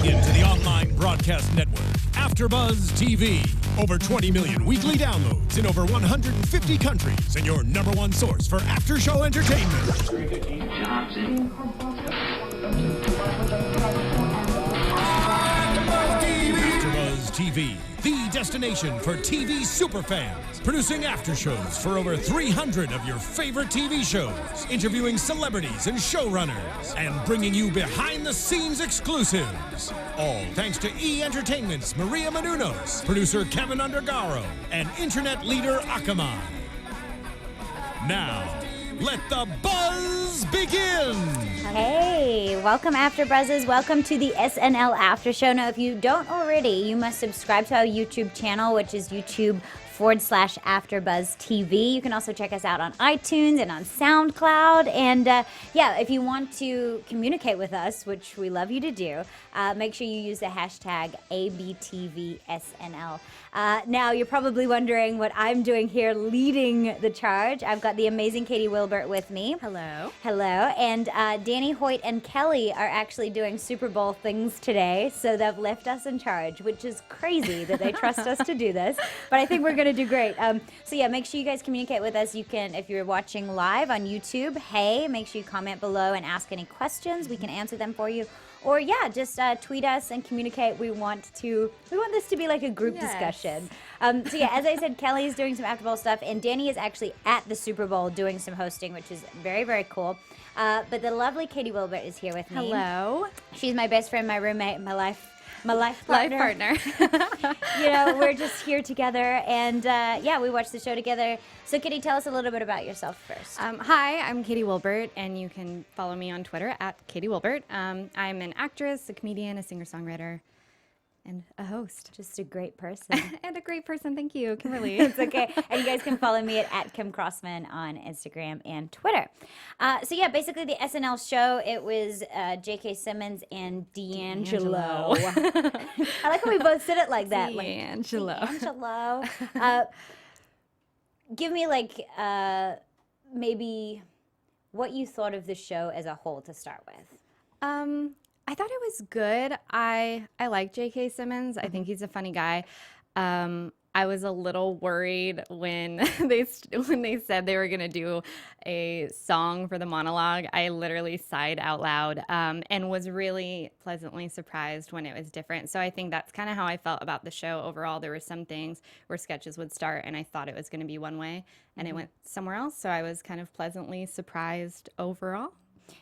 Tuning in to the online broadcast network, AFTERBUZZ TV. Over 20 million weekly downloads in over 150 countries, and your number one source for after-show entertainment. AFTERBUZZ TV, the destination for TV superfans. Producing aftershows for over 300 of your favorite TV shows, interviewing celebrities and showrunners, and bringing you behind-the-scenes exclusives. All thanks to E! Entertainment's Maria Menounos, producer Kevin Undergaro, and internet leader Akamai. Now, let the buzz begin! Hey, welcome AfterBuzzers. Welcome to the SNL After Show. Now, if you don't already, you must subscribe to our YouTube channel, which is YouTube.com/AfterBuzzTV. TV. You can also check us out on iTunes and on SoundCloud. And yeah, if you want to communicate with us, which we love you to do, make sure you use the hashtag ABTVSNL. Now, you're probably wondering what I'm doing here leading the charge. I've got the amazing Katie Wilbert with me. Hello. Hello. And Danny, Hoyt, and Kelly are actually doing Super Bowl things today, so they've left us in charge, which is crazy that they trust us to do this. But I think we're going to do great. So yeah, make sure you guys communicate with us. You can, if you're watching live on YouTube, hey, make sure you comment below and ask any questions. We can answer them for you. Or yeah, just tweet us and communicate. We want this to be like a group discussion. So yeah, as I said, Kelly is doing some After Bowl stuff, and Danny is actually at the Super Bowl doing some hosting, which is very, very cool. But the lovely Katie Wilbert is here with me. Hello. She's my best friend, my roommate, my life partner. You know, we're just here together, and yeah, we watch the show together. So Kitty, tell us a little bit about yourself first. Hi, I'm Katie Wilbert, and you can follow me on Twitter at Katie Wilbert. I'm an actress, a comedian, a singer-songwriter, and a host. Just a great person. And a great person, thank you, Kimberly. It's okay. And you guys can follow me at Kim Crossman on Instagram and Twitter. So yeah, basically the SNL show, it was J.K. Simmons and D'Angelo. I like how we both said it like that. D'Angelo. Like, D'Angelo. Give me like maybe what you thought of the show as a whole to start with. I thought it was good. I like J.K. Simmons. I think he's a funny guy. I was a little worried when they said they were going to do a song for the monologue. I literally sighed out loud and was really pleasantly surprised when it was different. So I think that's kind of how I felt about the show overall. There were some things where sketches would start and I thought it was going to be one way and it went somewhere else. So I was kind of pleasantly surprised overall.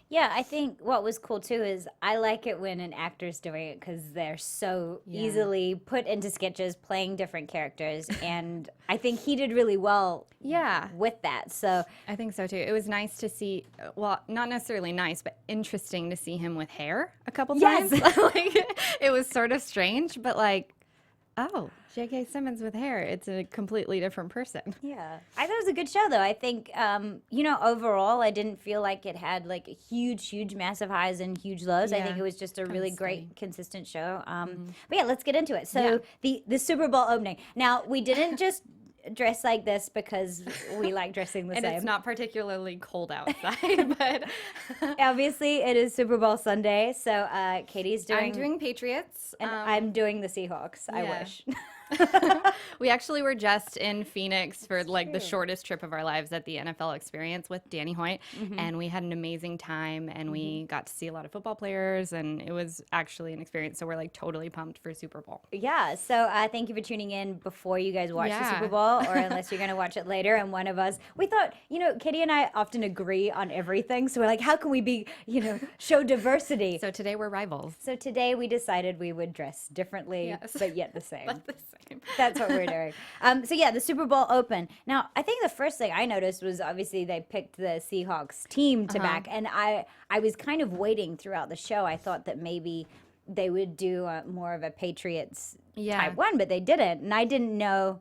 Yeah, I think what was cool too is I like it when an actor's doing it because they're so easily put into sketches playing different characters, and I think he did really well with that. So I think so too. It was nice to see, well, not necessarily nice, but interesting to see him with hair a couple times. Like, it was sort of strange, but like, oh, J.K. Simmons with hair. It's a completely different person. Yeah. I thought it was a good show, though. I think, you know, overall, I didn't feel like it had, like, huge, massive highs and huge lows. I think it was just a really great, consistent show. But, yeah, let's get into it. So, the Super Bowl opening. Now, we didn't just dress like this because we like dressing the same. And it's not particularly cold outside, but obviously it is Super Bowl Sunday. So Katie's doing... I'm doing Patriots. And I'm doing the Seahawks. I wish. We actually were just in Phoenix for like the shortest trip of our lives at the NFL Experience with Danny Hoyt, and we had an amazing time, and we got to see a lot of football players, and it was actually an experience. So we're like totally pumped for Super Bowl. Yeah. So thank you for tuning in before you guys watch the Super Bowl, or unless you're going to watch it later. And one of us, we thought, you know, Katie and I often agree on everything. So we're like, how can we be, you know, show diversity? So today we're rivals. So today we decided we would dress differently, but yet the same. But the same. That's what we're doing. So yeah, the Super Bowl open. Now, I think the first thing I noticed was obviously they picked the Seahawks team to back, and I was kind of waiting throughout the show. I thought that maybe they would do more of a Patriots type one, but they didn't, and I didn't know.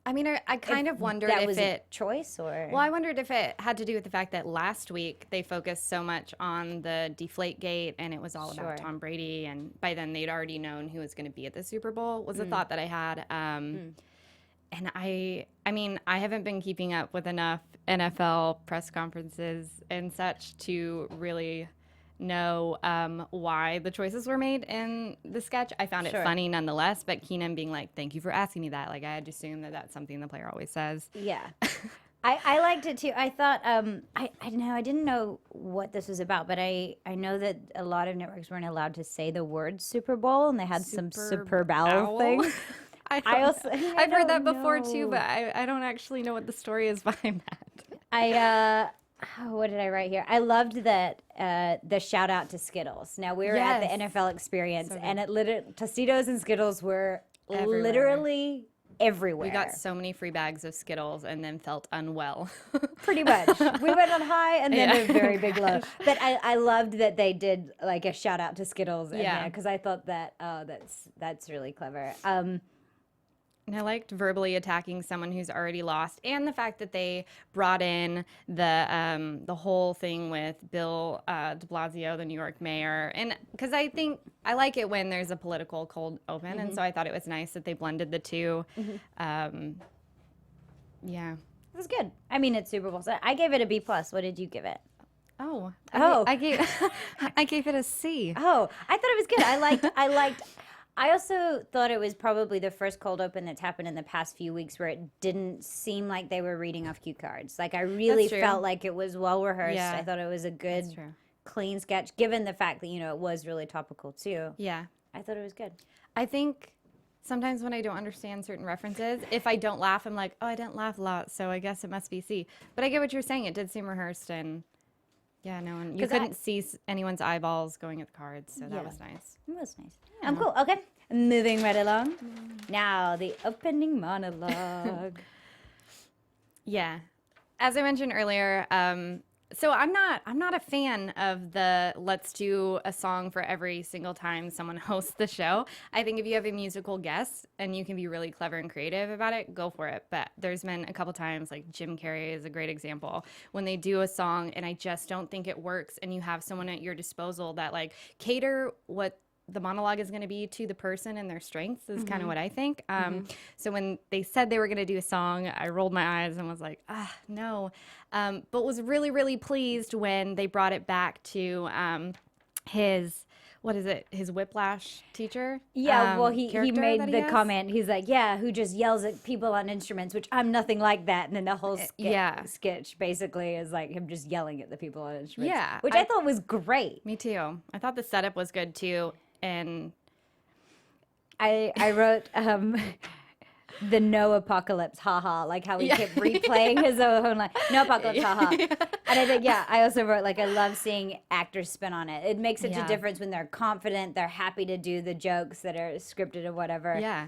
I mean, I kind of wondered that if was it a choice or. Well, I wondered if it had to do with the fact that last week they focused so much on the Deflategate, and it was all about Tom Brady, and by then they'd already known who was going to be at the Super Bowl. Was a thought that I had, and I mean, I haven't been keeping up with enough NFL press conferences and such to really know why the choices were made in the sketch. I found it funny nonetheless, but Kenan being like, thank you for asking me that. Like, I had to assume that that's something the player always says. Yeah. I liked it too. I thought, I didn't know what this was about, but I know that a lot of networks weren't allowed to say the word Super Bowl, and they had some superb owl things. I've heard that before too, but I don't actually know what the story is behind that. What did I write here? I loved that the shout out to Skittles. Now we were at the NFL Experience, and it Tostitos and Skittles were literally everywhere. We got so many free bags of Skittles and then felt unwell. Pretty much. We went on high and then a very big low. But I loved that they did like a shout out to Skittles in there, because I thought that that's really clever. And I liked verbally attacking someone who's already lost, and the fact that they brought in the whole thing with Bill de Blasio, the New York mayor, and because I think I like it when there's a political cold open, and so I thought it was nice that they blended the two. Yeah, it was good. I mean, it's Super Bowl, so I gave it a B+. What did you give it? I gave it a C. Oh, I thought it was good. I also thought it was probably the first cold open that's happened in the past few weeks where it didn't seem like they were reading off cue cards. Like, I really felt like it was well rehearsed. I thought it was a good, clean sketch, given the fact that, it was really topical too. Yeah. I thought it was good. I think sometimes when I don't understand certain references, if I don't laugh, I'm like, oh, I didn't laugh a lot, so I guess it must be C. But I get what you're saying. It did seem rehearsed, and yeah, no one, you couldn't see anyone's eyeballs going at the cards, so that was nice. It was nice. Yeah. Cool. Okay. Moving right along. Now, the opening monologue. Yeah. As I mentioned earlier, so I'm not a fan of the let's do a song for every single time someone hosts the show. I think if you have a musical guest and you can be really clever and creative about it, go for it. But there's been a couple times, like Jim Carrey is a great example, when they do a song and I just don't think it works, and you have someone at your disposal that like cater what the monologue is going to be to the person and their strengths is kind of what I think. So when they said they were going to do a song, I rolled my eyes and was like, no. But was really, really pleased when they brought it back to his Whiplash teacher? Yeah, well, he made the comment. He's like, who just yells at people on instruments, which I'm nothing like that. And then the whole sketch basically is like him just yelling at the people on instruments. Yeah. Which I thought was great. Me too. I thought the setup was good too. And I wrote the no apocalypse, haha, like how he kept replaying his own like no apocalypse, haha. And I think I also wrote like I love seeing actors spin on it. It makes such a difference when they're confident, they're happy to do the jokes that are scripted or whatever. Yeah.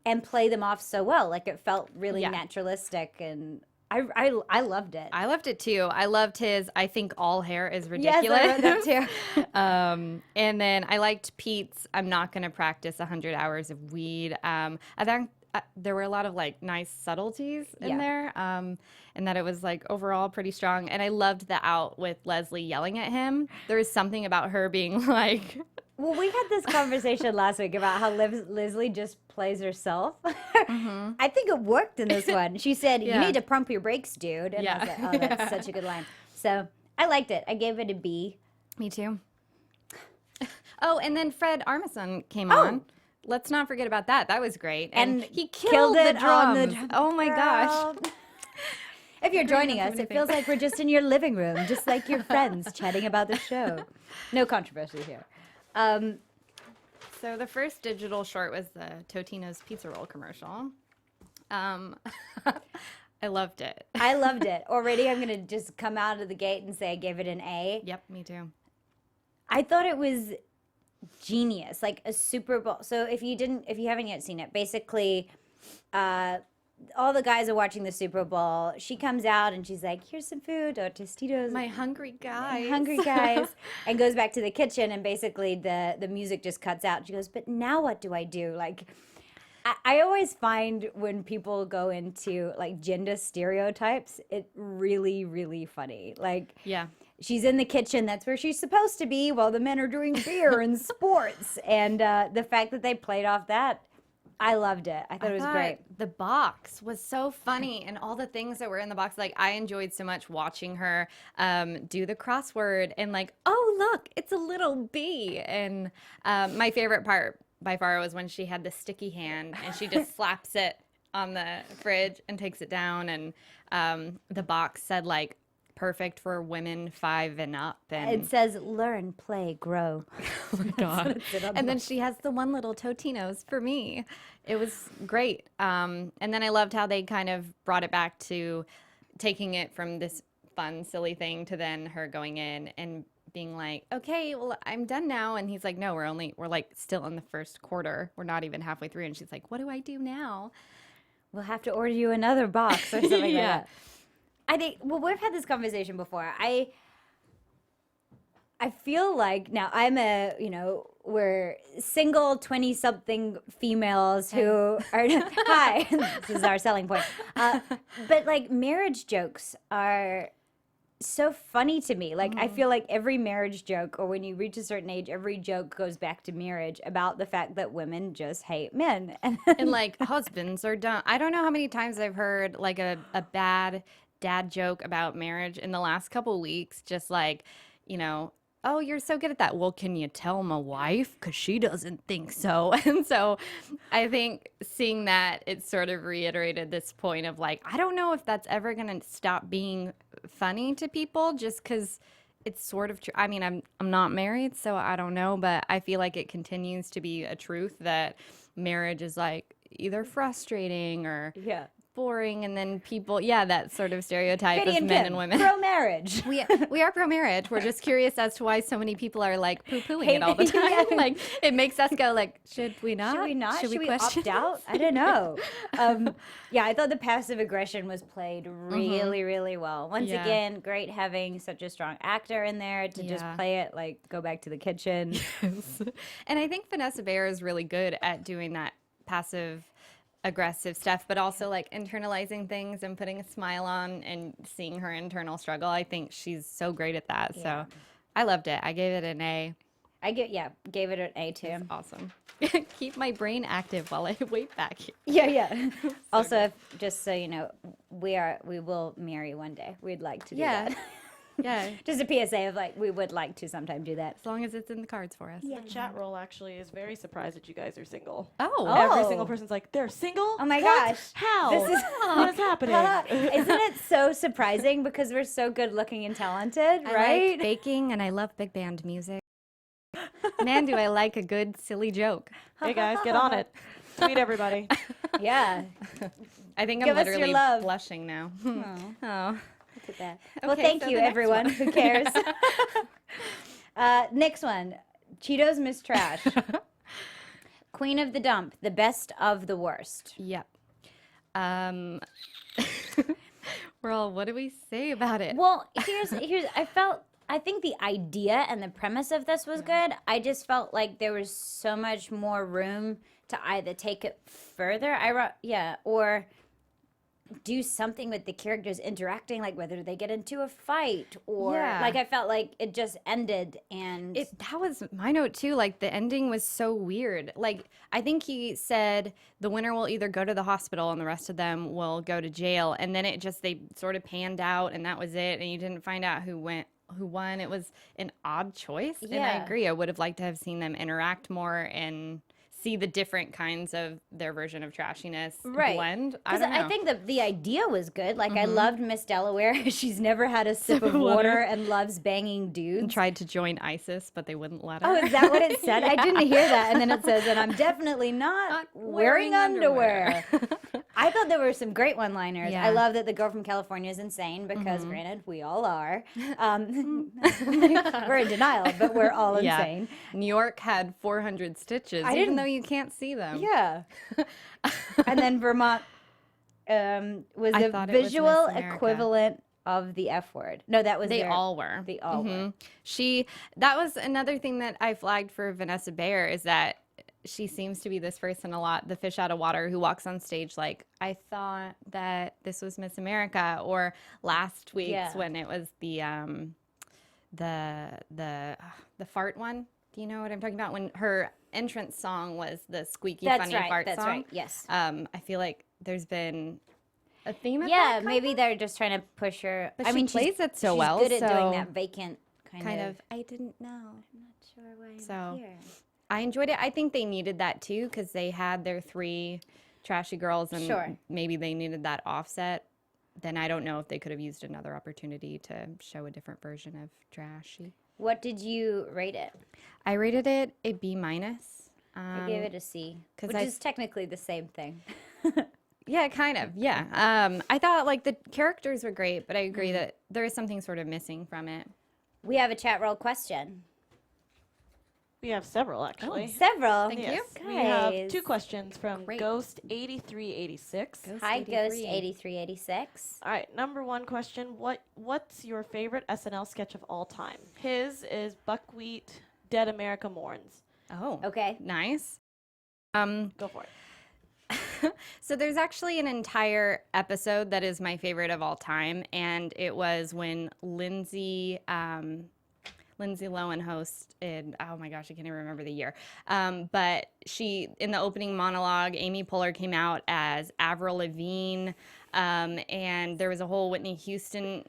And play them off so well. Like it felt really naturalistic, and I loved it. I loved it too. I loved his I think all hair is ridiculous. Yes, I wrote that too. And then I liked Pete's I'm not going to practice 100 hours of weed. I think there were a lot of like nice subtleties in there, and that it was like overall pretty strong. And I loved the out with Leslie yelling at him. There was something about her being like... Well, we had this conversation last week about how Leslie just plays herself. I think it worked in this one. She said, you need to pump your brakes, dude. And I was like, oh, that's such a good line. So I liked it. I gave it a B. Me too. Oh, and then Fred Armisen came on. Let's not forget about that. That was great. And he killed it on the drums. Oh my gosh. If you're joining us, it feels like we're just in your living room, just like your friends chatting about the show. No controversy here. So the first digital short was the Totino's Pizza Roll commercial. I loved it. I loved it. Already I'm going to just come out of the gate and say I gave it an A. Yep, me too. I thought it was genius, like a Super Bowl. So if you haven't yet seen it, basically all the guys are watching the Super Bowl. She comes out and she's like, here's some food, or Tostitos. My hungry guys. And goes back to the kitchen, and basically the music just cuts out. She goes, but now what do I do? Like, I always find when people go into like gender stereotypes, it really, really funny. Like, she's in the kitchen. That's where she's supposed to be while the men are doing beer and sports. And the fact that they played off that I loved it. I thought it was great. The box was so funny, and all the things that were in the box. Like, I enjoyed so much watching her do the crossword, and like, oh look, it's a little bee. And my favorite part by far was when she had the sticky hand and she just slaps it on the fridge and takes it down, and the box said like perfect for women 5 and up, and It says learn, play, grow. oh my god. And then she has the one little Totino's for me. It was great. And then I loved how they kind of brought it back to taking it from this fun silly thing to then her going in and being like, okay, well, I'm done now. And he's like, no, we're like still in the first quarter, we're not even halfway through. And she's like, what do I do now? We'll have to order you another box or something Yeah. like that. I think, well, we've had this conversation before. I feel like now I'm we're single 20-something females who are, hi, this is our selling point. But like marriage jokes are so funny to me. Like, I feel like every marriage joke, or when you reach a certain age, every joke goes back to marriage about the fact that women just hate men. And like husbands are dumb. I don't know how many times I've heard like a bad dad joke about marriage in the last couple weeks. Just like, oh, you're so good at that. Well, can you tell my wife? Because she doesn't think so. And so I think seeing that, it sort of reiterated this point of like, I don't know if that's ever going to stop being funny to people, just because it's sort of true. I mean, I'm not married, so I don't know, but I feel like it continues to be a truth that marriage is like either frustrating or boring, and then people, that sort of stereotype of men and women. Pro-marriage. We are pro-marriage. We're just curious as to why so many people are like poo-pooing it all the time. Like, it makes us go like, should we not? Should we not? Should we question opt out? I don't know. I thought the passive aggression was played really, really well. Once again, great having such a strong actor in there to just play it like go back to the kitchen. Yes. And I think Vanessa Bayer is really good at doing that passive aggressive stuff, but also like internalizing things and putting a smile on and seeing her internal struggle. I think she's so great at that. So I loved it. I gave it an A. Gave it an A too. It's awesome. Keep my brain active while I wait back here. Yeah. Also, just so you know, we will marry one day. We'd like to do that. Yeah. Just a PSA of like, we would like to sometime do that. As long as it's in the cards for us. The chat roll actually is very surprised that you guys are single. Oh. Every single person's like, they're single? Oh my What? gosh. How? This is what is happening? Isn't it so surprising because we're so good looking and talented, I right? like baking and I love big band music. Man, do I like a good silly joke. Hey guys, get on it. Tweet everybody. Yeah. I think Give I'm us your literally love. blushing now. Oh. Look at that. Okay, Well, thank so you, the next everyone. one. Who cares? Next one. Cheetos Miss Trash. Queen of the Dump. The best of the worst. Yep. Well, what do we say about it? Well, here's I think the idea and the premise of this was good. I just felt like there was so much more room to either take it further, or do something with the characters interacting, like whether they get into a fight or like I felt like it just ended and That was my note too. Like the ending was so weird. Like I think he said the winner will either go to the hospital and the rest of them will go to jail, and then they sort of panned out and that was it, and you didn't find out who won. It was an odd choice, and I agree. I would have liked to have seen them interact more and see the different kinds of their version of trashiness blend. Because I think the idea was good. Like I loved Miss Delaware. She's never had a sip of water and loves banging dudes. And tried to join ISIS, but they wouldn't let her. Oh, is that what it said? I didn't hear that. And then it says, and I'm definitely not wearing underwear. I thought there were some great one-liners. Yeah. I love that the girl from California is insane because, granted, we all are. We're in denial, but we're all insane. New York had 400 stitches, I even didn't- though you can't see them. Yeah. And then Vermont was I the thought it was visual Miss America. equivalent of the F word. No, that was They their- all were. They all were. That was another thing that I flagged for Vanessa Bayer, is that she seems to be this person a lot, the fish out of water, who walks on stage like, I thought that this was Miss America, or last week's when it was the fart one. Do you know what I'm talking about? When her entrance song was the squeaky That's funny right. fart That's song. right. Yes. I feel like there's been a theme of Yeah, that. maybe they're just trying to push her. But I she mean, plays it so she's well, good at doing so that vacant kind of. I didn't know. I'm not sure why I'm So, here. I enjoyed it. I think they needed that too because they had their 3 trashy girls and Sure. maybe they needed that offset. Then I don't know if they could have used another opportunity to show a different version of trashy. What did you rate it? I rated it a B-. I gave it a C, 'cause which I- is technically the same thing. Yeah, kind of. Yeah. I thought like the characters were great, but I agree that there is something sort of missing from it. We have a chat roll question. We have several, actually. Several. Thank Yes, you. we have Guys. 2 questions from Great. Ghost8386. Hi, Ghost 83. 8386. All right, number 1 question. What's your favorite SNL sketch of all time? His is Buckwheat Dead America Mourns. Oh, Okay. nice. Go for it. So there's actually an entire episode that is my favorite of all time, and it was when Lindsay Lohan hosted. Oh my gosh, I can't even remember the year. But she, in the opening monologue, Amy Poehler came out as Avril Lavigne, and there was a whole Whitney Houston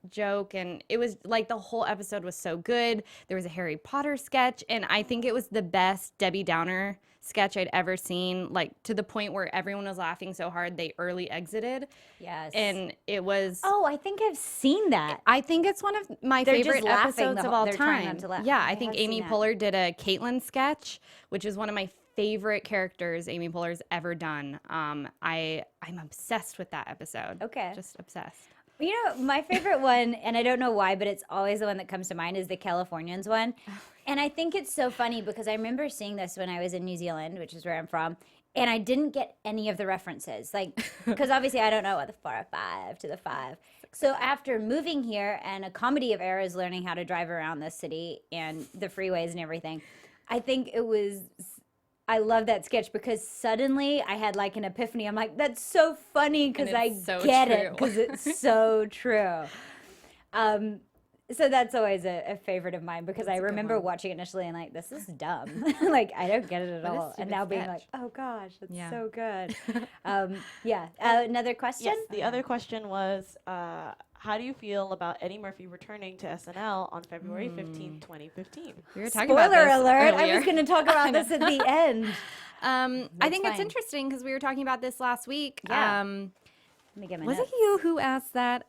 joke, and it was like the whole episode was so good. There was a Harry Potter sketch, and I think it was the best Debbie Downer sketch I'd ever seen, like to the point where everyone was laughing so hard they early exited. Yes. And it was Oh, I think I've seen that. I think it's one of my They're just favorite laughing episodes the of whole- all they're trying time. not to laugh. Yeah, I I think have seen Amy that. Poehler did a Caitlyn sketch, which is one of my favorite characters Amy Poehler's ever done. I'm obsessed with that episode. Okay. Just obsessed. You know, my favorite one, and I don't know why, but it's always the one that comes to mind, is the Californians one. And I think it's so funny because I remember seeing this when I was in New Zealand, which is where I'm from, and I didn't get any of the references. Like, because obviously I don't know what the 4 or 5 to the 5. So after moving here and a comedy of errors learning how to drive around the city and the freeways and everything, I think it was... I love that sketch because suddenly I had like an epiphany. I'm like, that's so funny because I it's so get it true. because it's so true. So that's always a favorite of mine because I a good remember one. watching it initially and like, this is dumb. Like, I don't get it at But it's all. stupid And now being sketch. like, oh gosh, it's Yeah. so good. Yeah. Another question? Yes, the other question was, how do you feel about Eddie Murphy returning to SNL on February 15th, 2015? We were talking about Spoiler this alert. I earlier. was going to talk about this at the end. I think it's fine. interesting because we were talking about this last week. Yeah. Let me get my Was notes. it you who asked that?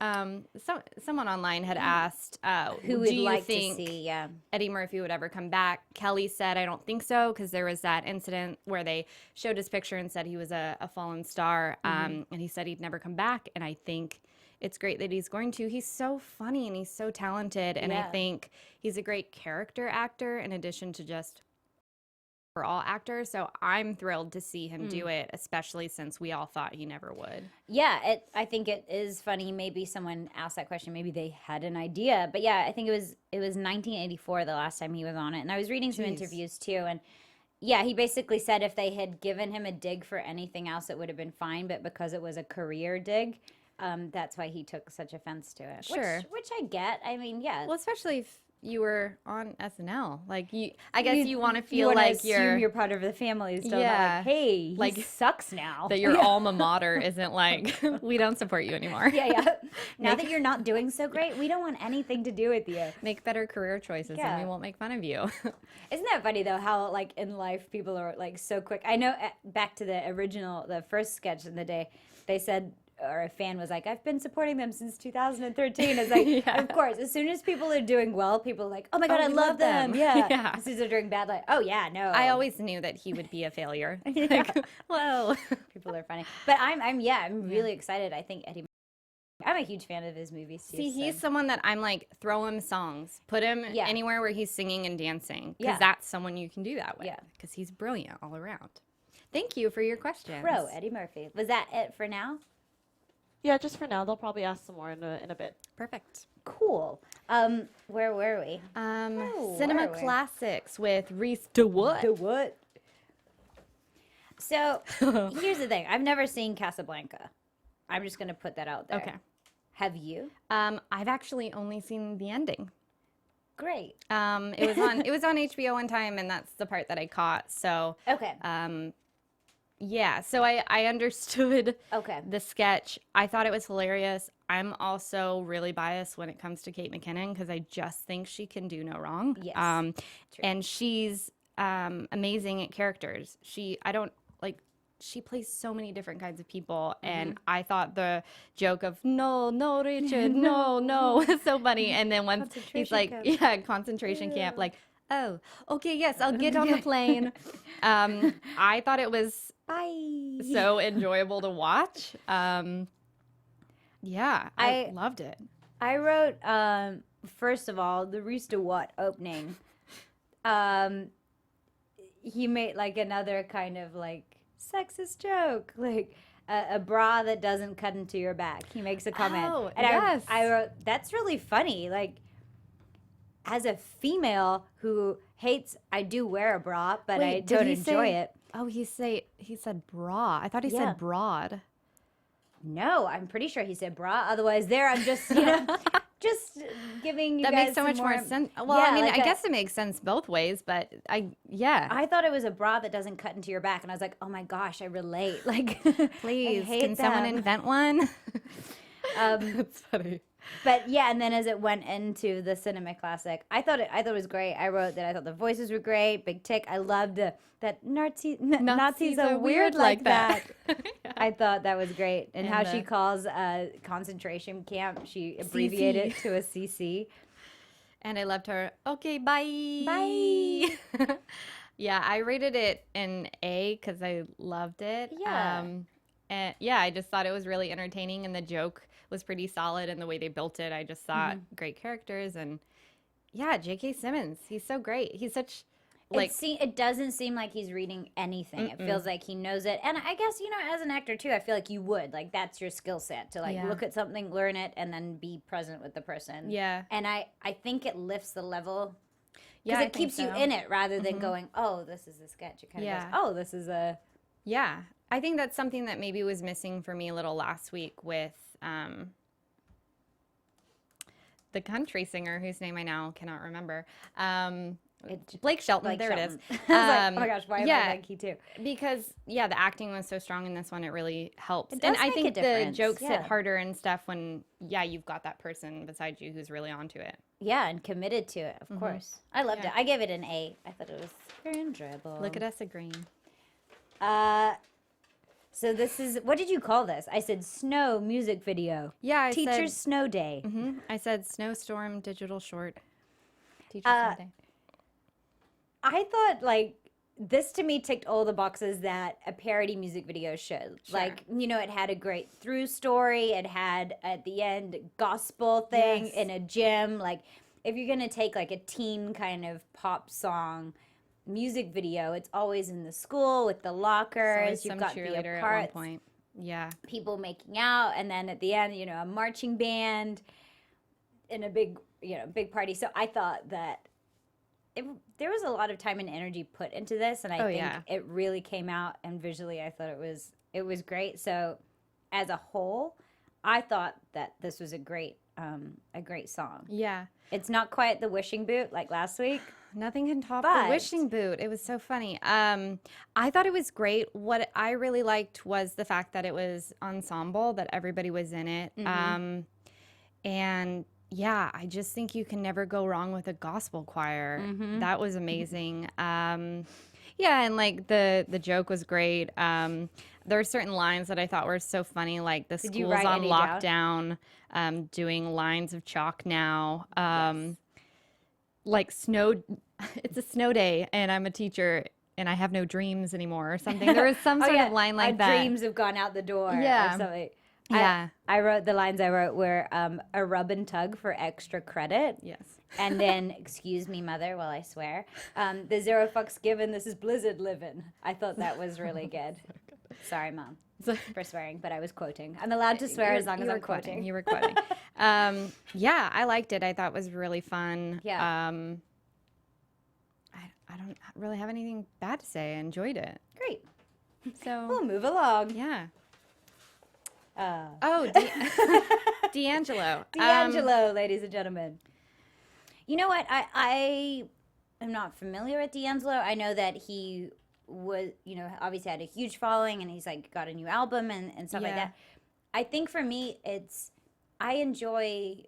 Someone online had asked, Who do would you like think to see? Yeah. Eddie Murphy would ever come back? Kelly said, I don't think so, because there was that incident where they showed his picture and said he was a fallen star, and he said he'd never come back. And I think it's great that he's going to. He's so funny and he's so talented, and I Yeah. think he's a great character actor in addition to just for all actors. So I'm thrilled to see him do it, especially since we all thought he never would. Yeah, I think it is funny. Maybe someone asked that question. Maybe they had an idea. But yeah, I think it was 1984 the last time he was on it. And I was reading some Jeez. interviews too. And yeah, he basically said if they had given him a dig for anything else, it would have been fine. But because it was a career dig, that's why he took such offense to it. Sure. Which I get. I mean, yeah. Well, especially if you were on SNL, like I guess you want to you feel wanna like assume you're part of the family. So Yeah. like, hey, he Like, sucks now. that your alma mater isn't like we don't support you anymore. yeah. Now that you're not doing so great, we don't want anything to do with you. Make better career choices, Yeah. and we won't make fun of you. Isn't that funny though? How like in life people are like so quick. I know back to the first sketch in the day, they said, or a fan was like, I've been supporting them since 2013. It's like, Yeah. of course, as soon as people are doing well, people are like, oh my God, I we love love them. them. Yeah. Yeah. As soon as they're doing bad, like, oh yeah, no. I always knew that he would be a failure. Yeah. Like, whoa. People are funny. But I'm really excited. I think Eddie, I'm a huge fan of his movies too. See, so. he's someone that I'm like, throw him songs, put him Yeah. anywhere where he's singing and dancing, because Yeah. that's someone you can do that with. Yeah. Because he's brilliant all around. Thank you for your questions. Pro Eddie Murphy. Was that it for now? Yeah, just for now. They'll probably ask some more in a bit. Perfect. Cool. Where were we? Cinema where are we? Classics with Reese DeWood. The what? So here's the thing. I've never seen Casablanca. I'm just gonna put that out there. Okay. Have you? I've actually only seen the ending. Great. It was on HBO one time, and that's the part that I caught. So Okay. yeah. So I understood Okay. the sketch. I thought it was hilarious. I'm also really biased when it comes to Kate McKinnon because I just think she can do no wrong. Yes. And she's amazing at characters. She plays so many different kinds of people, and I thought the joke of no, Richard, no, was so funny. And then once he's like, concentration camp, like, oh, okay, yes, I'll get on the plane. I thought it was so enjoyable to watch. Yeah, I loved it. I wrote, first of all, the Rooster Watt opening. He made like another kind of like sexist joke, like a bra that doesn't cut into your back. He makes a comment. Oh, and yes. I wrote, that's really funny. Like, as a female who hates, I do wear a bra, but I don't enjoy it. Oh, he said bra. I thought he said broad. No, I'm pretty sure he said bra. Otherwise, I'm just, just giving you That guys makes so much more sense. Well, Yeah, I mean, like I guess it makes sense both ways, but I thought it was a bra that doesn't cut into your back, and I was like, oh my gosh, I relate. Like, please, I hate can someone them. invent one? That's funny. But yeah, and then as it went into the cinema classic, I thought it was great. I wrote that I thought the voices were great. Big tick. I loved that Nazis are weird like that. I thought that was great, and how she calls concentration camp. She abbreviated it to a CC. And I loved her. Okay, bye. Bye. Yeah, I rated it an A because I loved it. Yeah. And yeah, I just thought it was really entertaining, and the joke was pretty solid, and the way they built it, I just thought great characters. And yeah, J.K. Simmons, he's so great. He's such like it doesn't seem like he's reading anything. It feels like he knows it. And I guess, as an actor too, I feel like you would, like, that's your skill set to like look at something, learn it, and then be present with the person. Yeah. And I think it lifts the level. Yeah, Because I it think keeps you so. in it rather than going, oh, this is a sketch. It kind of goes, oh, this is a... Yeah, I think that's something that maybe was missing for me a little last week with the country singer whose name I now cannot remember. Blake Shelton. There it is. I was like, oh my gosh, why am I that key too? Because the acting was so strong in this one, it really helps. It does and I make think a the difference, jokes yeah. hit harder and stuff when you've got that person beside you who's really onto it. Yeah, and committed to it, of course. I loved it. I gave it an A. I thought it was very enjoyable. Look at us agreeing. So this is, what did you call this? I said snow music video. Yeah, I Teacher's said, Snow Day. I said snowstorm digital short. Teacher's Snow Day. I thought, like, this to me ticked all the boxes that a parody music video should. Sure. Like, it had a great through story. It had, at the end, gospel thing in a gym. Like, if you're going to take, like, a teen kind of pop song music video, it's always in the school with the lockers. You've got the cheerleader parts, at one point. Yeah. people making out, and then at the end, a marching band in a big, big party. So I thought that there was a lot of time and energy put into this, and I think it really came out. And visually, I thought it was great. So, as a whole, I thought that this was a great song. Yeah. It's not quite the wishing boot like last week. Nothing can top But- the wishing boot. It was so funny. I thought it was great. What I really liked was the fact that it was ensemble, that everybody was in it. And yeah, I just think you can never go wrong with a gospel choir. That was amazing. Yeah, and like the joke was great. There were certain lines that I thought were so funny, like the you school's write on any lockdown, doing lines of chalk now. Like it's a snow day, and I'm a teacher, and I have no dreams anymore, or something. There was some sort of line like Our that. dreams have gone out the door. Yeah. Or something. Yeah. I wrote the lines I wrote were a rub and tug for extra credit. Yes. And then, excuse me, mother, while I swear. The 0 fucks given, this is blizzard living. I thought that was really good. Sorry, Mom, for swearing, but I was quoting. I'm allowed to swear as long as I'm quoting. You were quoting. Yeah, I liked it. I thought it was really fun. Yeah. I don't really have anything bad to say. I enjoyed it. Great. So We'll move along. yeah. Uh, Oh, D'Angelo. D'Angelo, ladies and gentlemen. You know what? I am not familiar with D'Angelo. I know that he was, obviously had a huge following, and he's like got a new album and stuff like Yeah. that. I think for me, I enjoy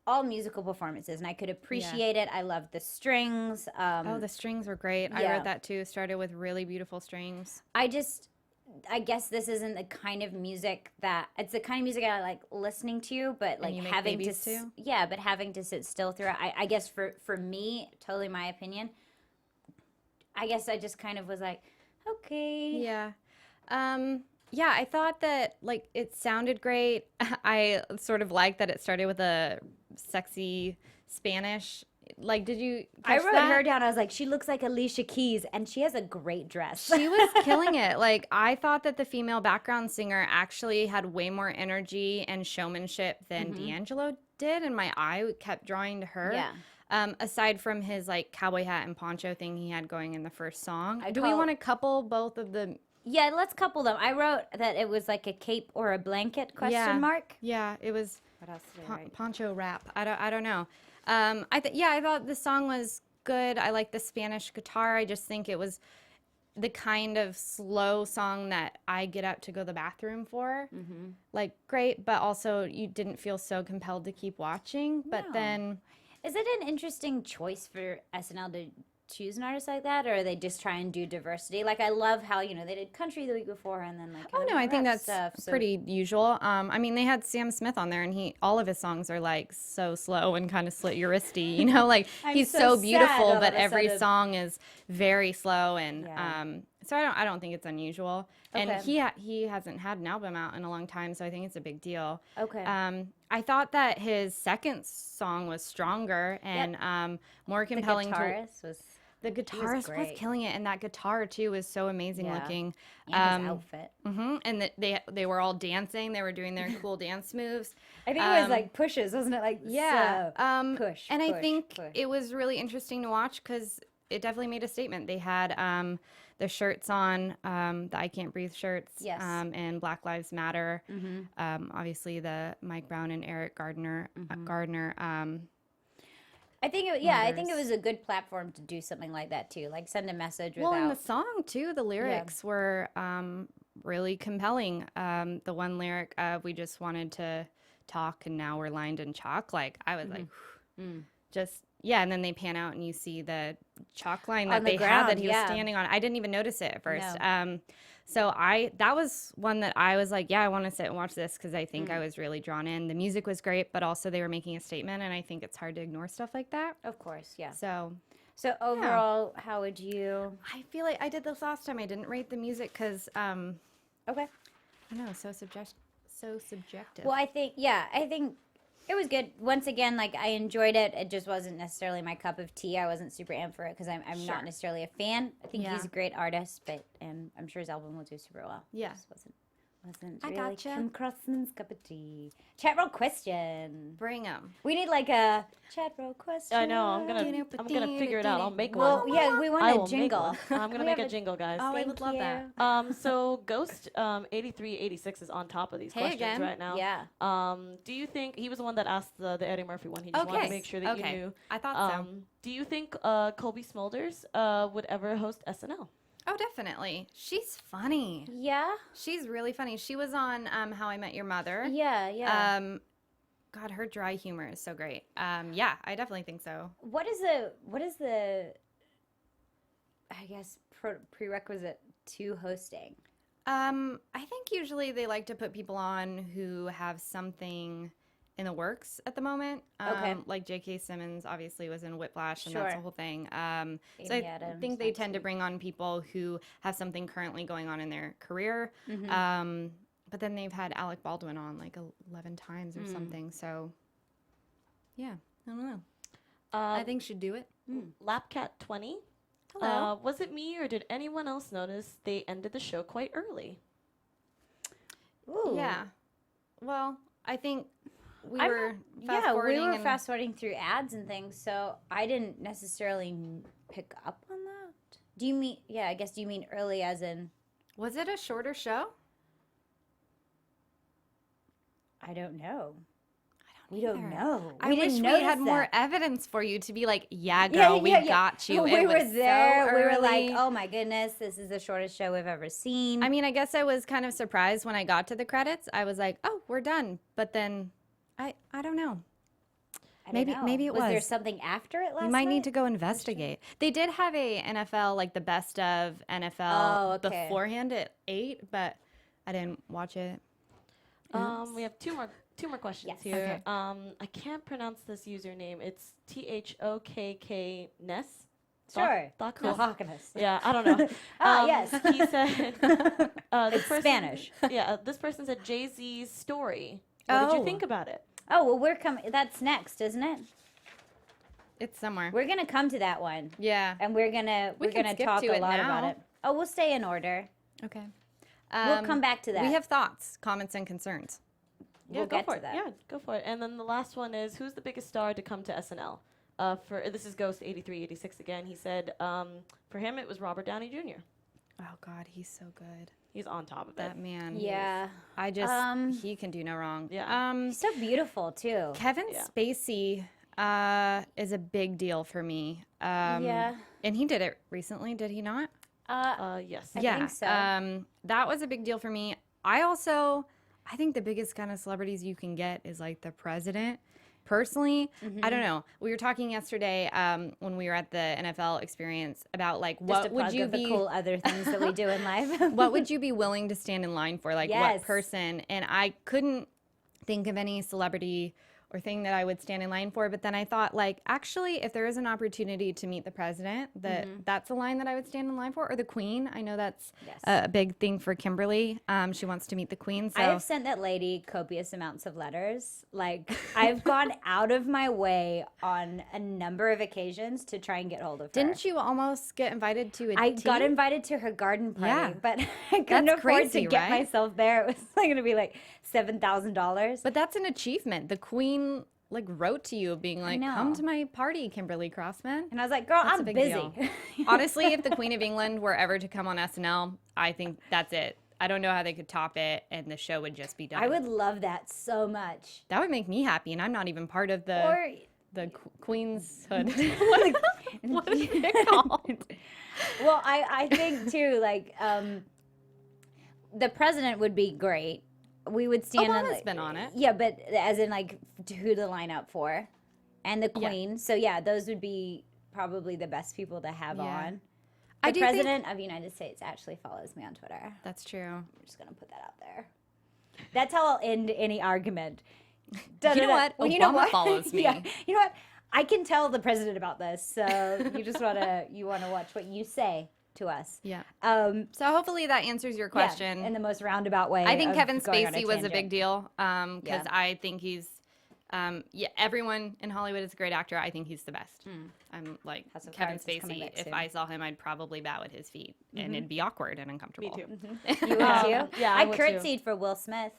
all musical performances, and I could appreciate it. I love the strings. Oh, the strings were great. I yeah. wrote that too. Started with really beautiful strings. I guess this isn't the kind of music it's the kind of music I like listening to, but like you make having to, babies too? yeah, but having to sit still through it. I guess for me, totally my opinion. I guess I just kind of was like, okay. Yeah. Yeah, I thought that like it sounded great. I sort of liked that it started with a sexy Spanish. Like, did you I catch wrote that? her down. I was like, she looks like Alicia Keys, and she has a great dress. She was killing it. Like, I thought that the female background singer actually had way more energy and showmanship than D'Angelo did, and my eye kept drawing to her. Yeah. Aside from his like cowboy hat and poncho thing he had going in the first song. I Do we call- want to couple both of the? Yeah, let's couple them. I wrote that it was like a cape or a blanket question mark. Yeah, it was What else did I write? poncho rap. I don't know. I thought the song was good. I like the Spanish guitar. I just think it was the kind of slow song that I get up to go to the bathroom for. Like, great, but also you didn't feel so compelled to keep watching. But No. then, Is it an interesting choice for SNL to choose an artist like that, or are they just try and do diversity? Like, I love how they did country the week before, and then like oh kind of no, I think rap that's stuff, so- pretty usual. I mean, they had Sam Smith on there, and all of his songs are like so slow and kind of slit your-wristy, like I'm he's so so sad beautiful, all but of a every sudden. song is very slow, and Yeah. so I don't think it's unusual. And Okay. he hasn't had an album out in a long time, so I think it's a big deal. Okay. I thought that his second song was stronger and more The compelling. guitarist was The guitarist was great. killing it, and that guitar too was so amazing Yeah. looking. and his outfit. And they were all dancing. They were doing their cool dance moves. I think it was like pushes, wasn't it? Like Yeah. so, push. And I push, think push. it was really interesting to watch because it definitely made a statement. They had the shirts on, the I Can't Breathe shirts, Yes. and Black Lives Matter. Obviously, the Mike Brown and Eric Gardner. I think I think it was a good platform to do something like that too. Like send a message Well, without. and the song too, the lyrics were really compelling. The one lyric, "We just wanted to talk, and now we're lined in chalk." Like I was like, just and then they pan out and you see the chalk line that On the they had ground, that he was yeah. standing on. I didn't even notice it at first. No. So that was one that I was like, yeah, I want to sit and watch this because I think I was really drawn in. The music was great, but also they were making a statement, and I think it's hard to ignore stuff like that. Of course, yeah. So So overall, how would you? I feel like I did this last time. I didn't rate the music because Okay. I don't know, so subjective. Well, I think it was good. Once again, like I enjoyed it. It just wasn't necessarily my cup of tea. I wasn't super amped for it because I'm Sure. not necessarily a fan. I think Yeah. he's a great artist, and I'm sure his album will do super well. Yeah. Just wasn't I really gotcha. Kim Crossman's cup of tea. Chat roll question. Bring them. We need like a chat roll question. I know. I'm gonna figure it out. I'll make one. Well, yeah, we I want will a make jingle. one. I'm gonna We make have a jingle, guys. Oh, I Thank would love that. you. So Ghost 8386 is on top of these Hey questions again. right now. Yeah. Do you think he was the one that asked the Eddie Murphy one? He just wanted to make sure that you knew. I thought so. Do you think Colby Smulders would ever host SNL? Oh, definitely. She's funny. Yeah. She's really funny. She was on How I Met Your Mother. Yeah. God, her dry humor is so great. Yeah, I definitely think so. What is the I guess prerequisite to hosting? I think usually they like to put people on who have something in the works at the moment. Okay. Like J.K. Simmons obviously was in Whiplash, and that's Sure. the whole thing. So Amy I Adams, think they that's tend to sweet. bring on people who have something currently going on in their career. But then they've had Alec Baldwin on like 11 times or something. So, yeah, I don't know. I think she'd do it. Lapcat20. Hello. Was it me or did anyone else notice they ended the show quite early? Ooh. Yeah. Well, I think we I'm were not- fast yeah, we forwarding were and fast forwarding through ads and things, so I didn't necessarily pick up on that. Do you mean? Yeah, I guess. Do you mean early, as in? Was it a shorter show? I don't know. We don't know. I wish we had more evidence for you to be like, yeah, girl, we got you. We were there. So we were like, early. oh my goodness, this is the shortest show we've ever seen. I mean, I guess I was kind of surprised when I got to the credits. I was like, oh, we're done. But then I don't know. Maybe it was. Was there something after it last night? You might need to go investigate. They did have a NFL, like the best of NFL beforehand at 8, but I didn't watch it. We have two more questions here. Okay. I can't pronounce this username. It's THOKK Ness. Sure. Ness? Yeah, I don't know. Yes. He said It's Spanish. Yeah, this person said Jay-Z's story. What did you think about it? Oh, well, we're coming. That's next, isn't it? It's somewhere. We're gonna come to that one. Yeah. And we're gonna can skip talk to a it lot now. about it. Oh, we'll stay in order. Okay. We'll come back to that. We have thoughts, comments, and concerns. We'll go get for to it. that. Yeah, go for it. And then the last one is, who's the biggest star to come to SNL? This is Ghost 8386 again. He said for him it was Robert Downey Jr. Oh God, he's so good. He's on top of That it. man. Yeah. I just he can do no wrong. Yeah. He's so beautiful too. Kevin Yeah. Spacey is a big deal for me. Yeah. And he did it recently, did he not? Yes. I think so. That was a big deal for me. I think the biggest kind of celebrities you can get is like the president. Personally, I don't know. We were talking yesterday when we were at the NFL experience about like Just what a would plug you of be the cool other things that we do in life. what would you be willing to stand in line for? Like Yes. what person? And I couldn't think of any celebrity or thing that I would stand in line for. But then I thought, like, actually, if there is an opportunity to meet the president, that's a line that I would stand in line for. Or the queen. I know that's Yes. a big thing for Kimberly. She wants to meet the queen. So I have sent that lady copious amounts of letters. Like, I've gone out of my way on a number of occasions to try and get hold of her. didn't you almost get invited to a I tea? got invited to her garden party, Yeah. but I couldn't That's afford crazy, to get right? myself there. It was like going to be like $7,000. But that's an achievement. The queen like wrote to you being like, come know. to my party, Kimberly Crossman. And I was like, girl, That's a I'm big busy. deal. Honestly, if the Queen of England were ever to come on SNL, I think that's it. I don't know how they could top it, and the show would just be done. I would love that so much. That would make me happy, and I'm not even part of the Or Queen's hood. what is it called? well, I think too, like the president would be great. We would stand on. Obama's been on it. Yeah, but as in like who to line up for, and the Queen. So yeah, those would be probably the best people to have Yeah. on. I The do think- president of the United States actually follows me on Twitter. That's true. I'm just gonna put that out there. That's how I'll end any argument. You know what? Well, Obama follows me. Yeah. You know what? I can tell the president about this, so you just wanna watch what you say to us. Yeah. Um, So hopefully that answers your question. yeah, in the most roundabout way. I think of Kevin going on Spacey was a tangent. big deal because Yeah. I think he's, everyone in Hollywood is a great actor. I think he's the best. I'm like House of Kevin Cards is coming Spacey. back If soon. I saw him, I'd probably bow at his feet, and it'd be awkward and uncomfortable. Me too. You would too? Yeah, I I would too. curtsied for Will Smith.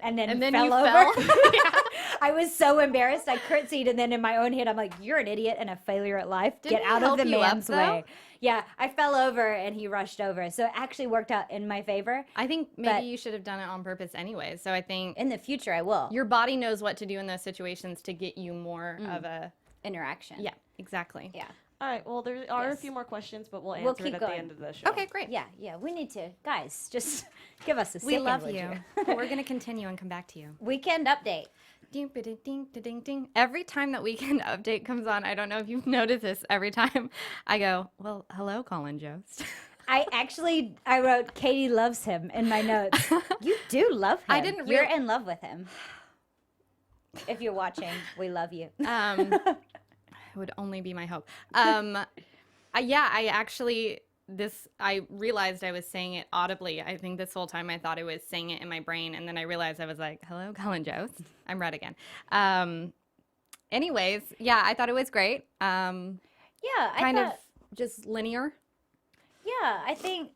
And then then fell you over. fell? I was so embarrassed. I curtsied, and then in my own head, I'm like, "You're an idiot and a failure at life. Didn't Get he out of help the you up, man's though? way." Yeah, I fell over, and he rushed over. So it actually worked out in my favor. I think But- maybe you should have done it on purpose anyway. So I think In the future, I will. your body knows what to do in those situations to get you more of a Interaction. yeah, exactly. Yeah. All right. Well, there are a Yes. few more questions, but we'll We'll answer keep it at going. the end of the show. Okay, great. Yeah, yeah. We need to, guys. Just give us a second. We love would you. We're gonna continue and come back to you. Weekend update. Ding, ding, ding, ding, ding. Every time that Weekend Update comes on, I don't know if you've noticed this. Every time I go, well, hello, Colin Jost. I wrote Katie loves him in my notes. You do love him. I didn't You're real- in love with him. If you're watching, we love you. It would only be my hope. I realized I was saying it audibly. I think this whole time I thought I was saying it in my brain, and then I realized I was like, hello, Colin Jost. I'm red again. Anyways, yeah, I thought it was great. Yeah, I Kind thought, of just linear. Yeah, I think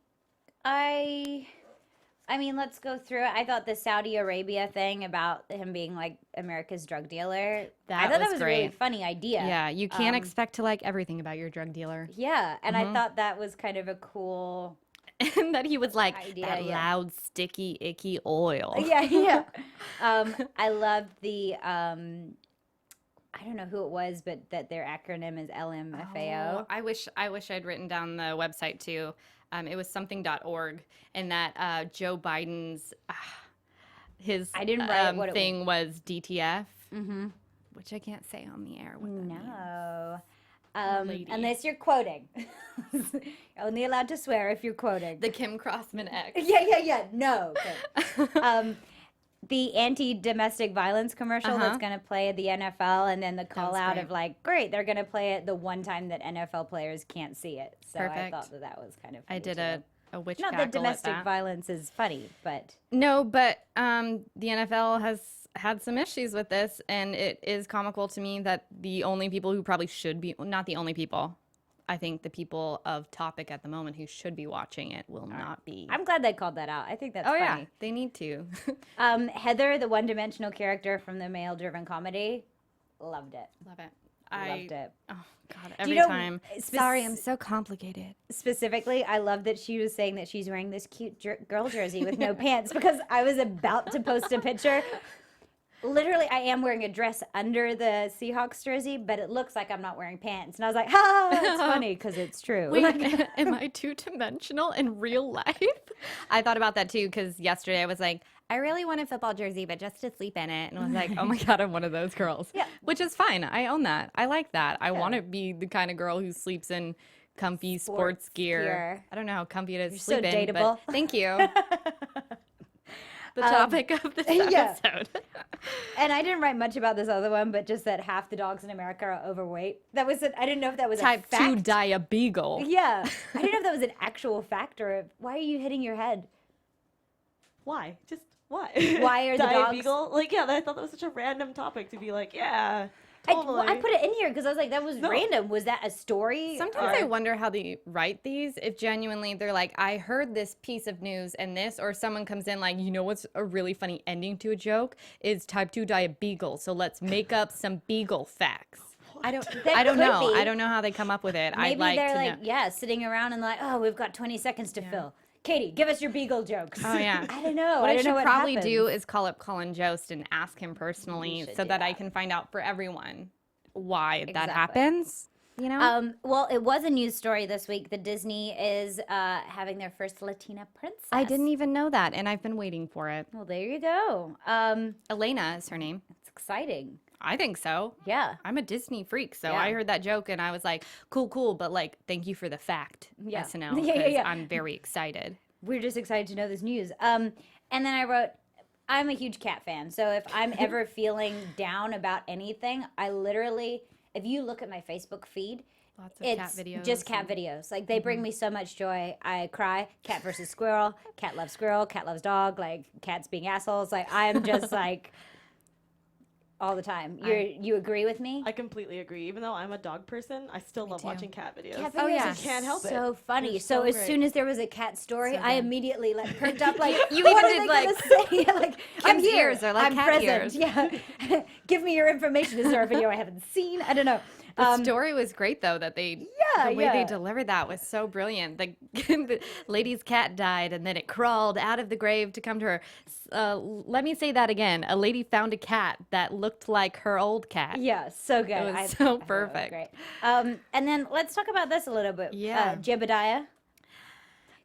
I mean, let's go through it. I thought the Saudi Arabia thing about him being like America's drug dealer. I thought that was a really great. funny idea. Yeah, you can't expect to like everything about your drug dealer. Yeah, and I thought that was kind of a cool And that he was like, idea, that yeah. loud, sticky, icky oil. Yeah. I loved the I don't know who it was, but that their acronym is LMFAO. Oh, I wish I'd written down the website too. It was something.org, and that Joe Biden's his I didn't write what it thing was DTF, which I can't say on the air. What that means. No. Lady. Unless you're quoting. You're only allowed to swear if you're quoting. The Kim Crossman ex. Yeah. No. Okay. The anti-domestic violence commercial that's going to play at the NFL, and then the call out great. of like, great, they're going to play it the one time that NFL players can't see it. So I Perfect. thought that was kind of funny I did too. a witch Not cackle that domestic at that. violence is funny, but No, but the NFL has had some issues with this, and it is comical to me that the only people who probably should be, not the only people, I think the people of topic at the moment who should be watching it will not be. I'm glad they called that out. I think that's Oh, funny. yeah, they need to. Heather, the one-dimensional character from the male-driven comedy, loved it. Love it. Loved it. Oh, God, Do every you know, time. spec- Sorry, I'm so complicated. Specifically, I love that she was saying that she's wearing this cute girl jersey with no pants, because I was about to post a picture. Literally, I am wearing a dress under the Seahawks jersey, but it looks like I'm not wearing pants. And I was like, ha, that's funny, because it's true. Wait, Like, am I two-dimensional in real life? I thought about that too, because yesterday I was like, I really want a football jersey, but just to sleep in it. And I was like, oh my God, I'm one of those girls. Yeah. Which is fine. I own that. I like that. I want to be the kind of girl who sleeps in comfy sports gear. I don't know how comfy it is to so sleep in, dateable. but thank you. The topic of this yeah. episode. and I didn't write much about this other one, but just that half the dogs in America are overweight. That was I didn't know if that was Type a 2 fact. diabeagle. Yeah. I didn't know if that was an actual fact or why are you hitting your head? Why? Just why? Why are the dogs- Diabeagle? Like, yeah, I thought that was such a random topic to be like, yeah, totally. I put it in here because I was like, that was random. Was that a story? Sometimes I wonder how they write these. If genuinely they're like, I heard this piece of news and this, or someone comes in like, you know what's a really funny ending to a joke is type 2 diabeagle. So let's make up some beagle facts. I don't know. could be. I don't know how they come up with it. Maybe I'd like they're to like, know. yeah, sitting around and like, oh, we've got 20 seconds to fill. Katie, give us your beagle jokes. Oh yeah. I don't know. What I I don't know should what probably happens. do is call up Colin Jost and ask him personally should so do that I that. can find out for everyone why that Exactly. happens. You know? Well, it was a news story this week that Disney is having their first Latina princess. I didn't even know that, and I've been waiting for it. Well, there you go. Elena is her name. It's exciting. I think so. Yeah. I'm a Disney freak, so Yeah. I heard that joke and I was like, cool, but like, thank you for the fact, Yeah. SNL, Yeah, because yeah. I'm very excited. We're just excited to know this news. And then I wrote, I'm a huge cat fan. So if I'm ever feeling down about anything, I literally, if you look at my Facebook feed, Lots of it's cat videos. just cat videos. Like they bring me so much joy. I cry. Cat versus squirrel. Cat loves squirrel. Cat loves dog. Like cats being assholes. Like I'm just like all the time. You agree with me? I completely agree. Even though I'm a dog person, I still love too. watching cat videos. Cat Oh, videos yeah. are Can't help it. so funny. They're So so as great. soon as there was a cat story, So I good. immediately like perked up like You what even are they did, gonna say? Like I'm Kim's here. ears are like I'm cat present. ears. Yeah. Give me your information. Is there a video I haven't seen? I don't know. The story was great though that they the way yeah. they delivered that was so brilliant. The lady's cat died and then it crawled out of the grave to come to her. Let me say that again. A lady found a cat that looked like her old cat. Yeah, so good. It was I so thought it was perfect. Great. And then let's talk about this a little bit. Yeah. Jebediah.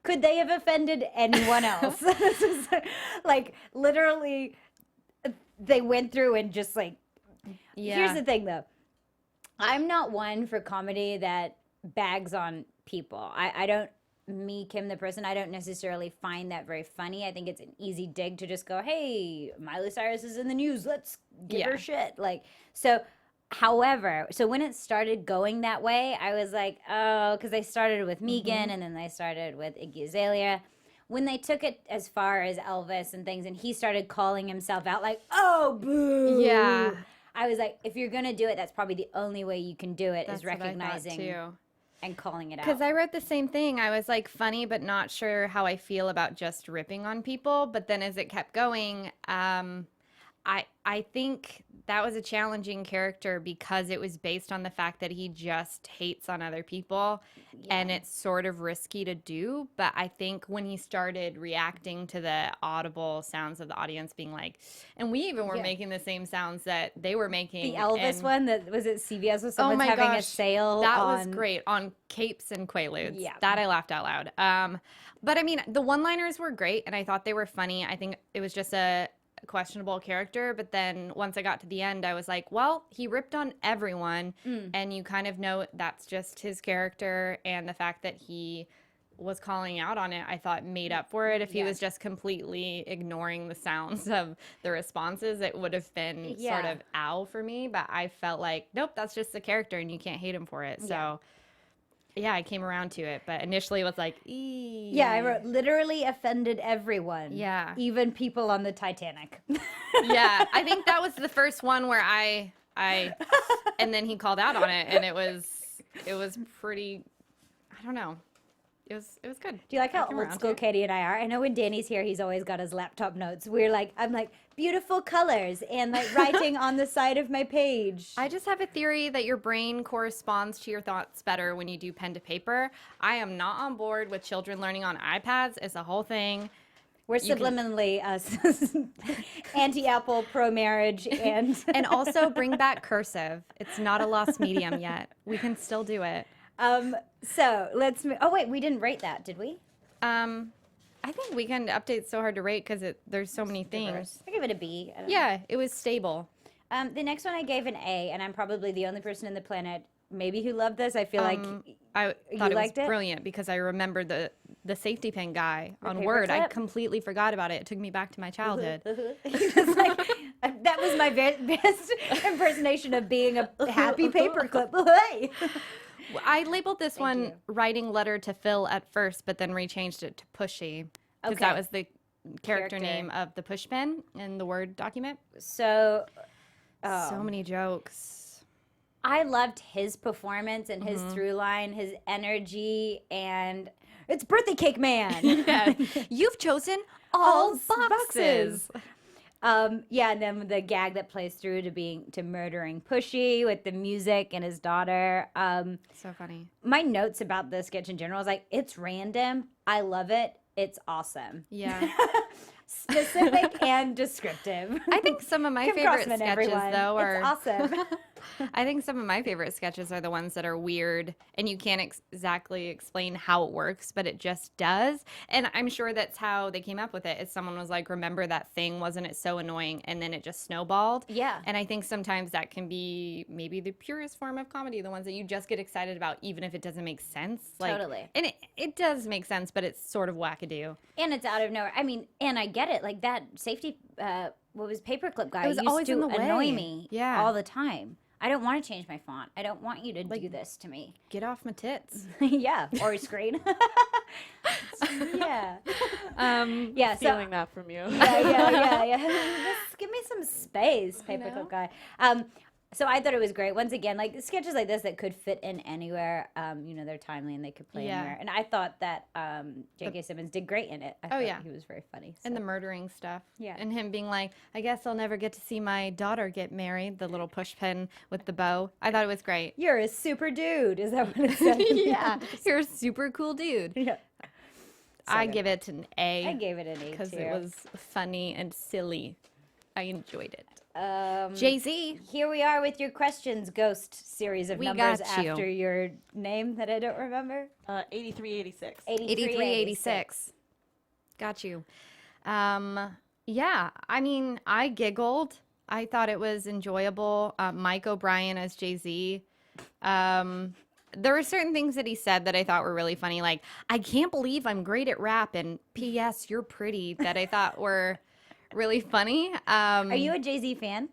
Could they have offended anyone else? This is like literally, they went through and just like. Yeah. Here's the thing, though. I'm not one for comedy that bags on people. I don't. Me, Kim, the person, I don't necessarily find that very funny. I think it's an easy dig to just go, hey, Miley Cyrus is in the news. Let's give Yeah. her shit. Like, so, however, so when it started going that way, I was like, oh, because they started with Megan and then they started with Iggy Azalea. When they took it as far as Elvis and things and he started calling himself out like, oh, boo. Yeah. I was like, if you're going to do it, that's probably the only way you can do it That's is what I thought, recognizing too. and calling it out. Because I wrote the same thing. I was like funny, but not sure how I feel about just ripping on people. But then as it kept going, I think that was a challenging character because it was based on the fact that he just hates on other people, and it's sort of risky to do. But I think when he started reacting to the audible sounds of the audience being like, and we even were making the same sounds that they were making. The Elvis one that was at CVS with someone's having a sale. That was great on capes and quaaludes. Yeah. That I laughed out loud. But I mean, the one-liners were great, and I thought they were funny. I think it was just a questionable character, but then once I got to the end, I was like, well, he ripped on everyone, and you kind of know that's just his character, and the fact that he was calling out on it, I thought made up for it. If he was just completely ignoring the sounds of the responses, it would have been sort of ow for me, but I felt like, nope, that's just the character, and you can't hate him for it. So yeah, I came around to it, but initially it was like, eee. Yeah, I wrote, literally offended everyone. Yeah. Even people on the Titanic. Yeah, I think that was the first one where I and then he called out on it, and it was pretty, I don't know. It was good. Do you like how old school Katie and I are? I know when Danny's here, he's always got his laptop notes. I'm like, beautiful colors and like writing on the side of my page. I just have a theory that your brain corresponds to your thoughts better when you do pen to paper. I am not on board with children learning on iPads. It's a whole thing. We're subliminally anti-Apple, pro-marriage, and... And also bring back cursive. It's not a lost medium yet. We can still do it. So let's move. Oh wait, we didn't rate that, did we? I think Weekend Update's so hard to rate because there's so many things. I give it a B. Yeah, it was stable. The next one I gave an A, and I'm probably the only person in the planet maybe who loved this. I feel like I thought it was brilliant because I remember the safety pin guy on Word. I completely forgot about it. It took me back to my childhood. Just like, that was my best impersonation of being a happy paperclip. I labeled this one Writing Letter to Phil at first, but then rechanged it to Pushy because that was the character name of the pushpin in the Word document. So many jokes. I loved his performance and his through line, his energy, and it's Birthday Cake Man. Yeah. You've chosen all boxes. Yeah, and then the gag that plays through to murdering Pushy with the music and his daughter. So funny. My notes about the sketch in general is like, it's random. I love it. It's awesome. Yeah. Specific and descriptive. I think some of my favorite Crossman, sketches, though, are it's awesome. I think some of my favorite sketches are the ones that are weird and you can't exactly explain how it works, but it just does. And I'm sure that's how they came up with it. Is someone was like, remember that thing, wasn't it so annoying? And then it just snowballed. Yeah. And I think sometimes that can be maybe the purest form of comedy, the ones that you just get excited about, even if it doesn't make sense. Totally. And it does make sense, but it's sort of wackadoo. And it's out of nowhere. I mean, and I get it. Like that safety, what was Paperclip guy? It was always in the way. Annoy me Yeah. all the time. I don't want to change my font. I don't want you to do this to me. Get off my tits. Yeah, or a screen. Yeah. Yeah. Stealing that from you. Yeah. Just give me some space, Paperclip guy. So I thought it was great. Once again, like sketches like this that could fit in anywhere. They're timely and they could play anywhere. And I thought that J.K. Simmons did great in it. I thought he was very funny. So. And the murdering stuff. Yeah. And him being like, I guess I'll never get to see my daughter get married. The little push pin with the bow. I thought it was great. You're a super dude. Is that what it said? Yeah. You're a super cool dude. Yeah. I give it an A. I gave it an A because too. it was funny and silly. I enjoyed it. Jay-Z. Here we are with your questions, ghost series of numbers got you. after your name that I don't remember. 8386. 8386. Got you. Yeah, I mean, I giggled. I thought it was enjoyable. Mike O'Brien as Jay-Z. There were certain things that he said that I thought were really funny, like, I can't believe I'm great at rap, and P.S. you're pretty, that I thought were really funny. Are you a Jay-Z fan?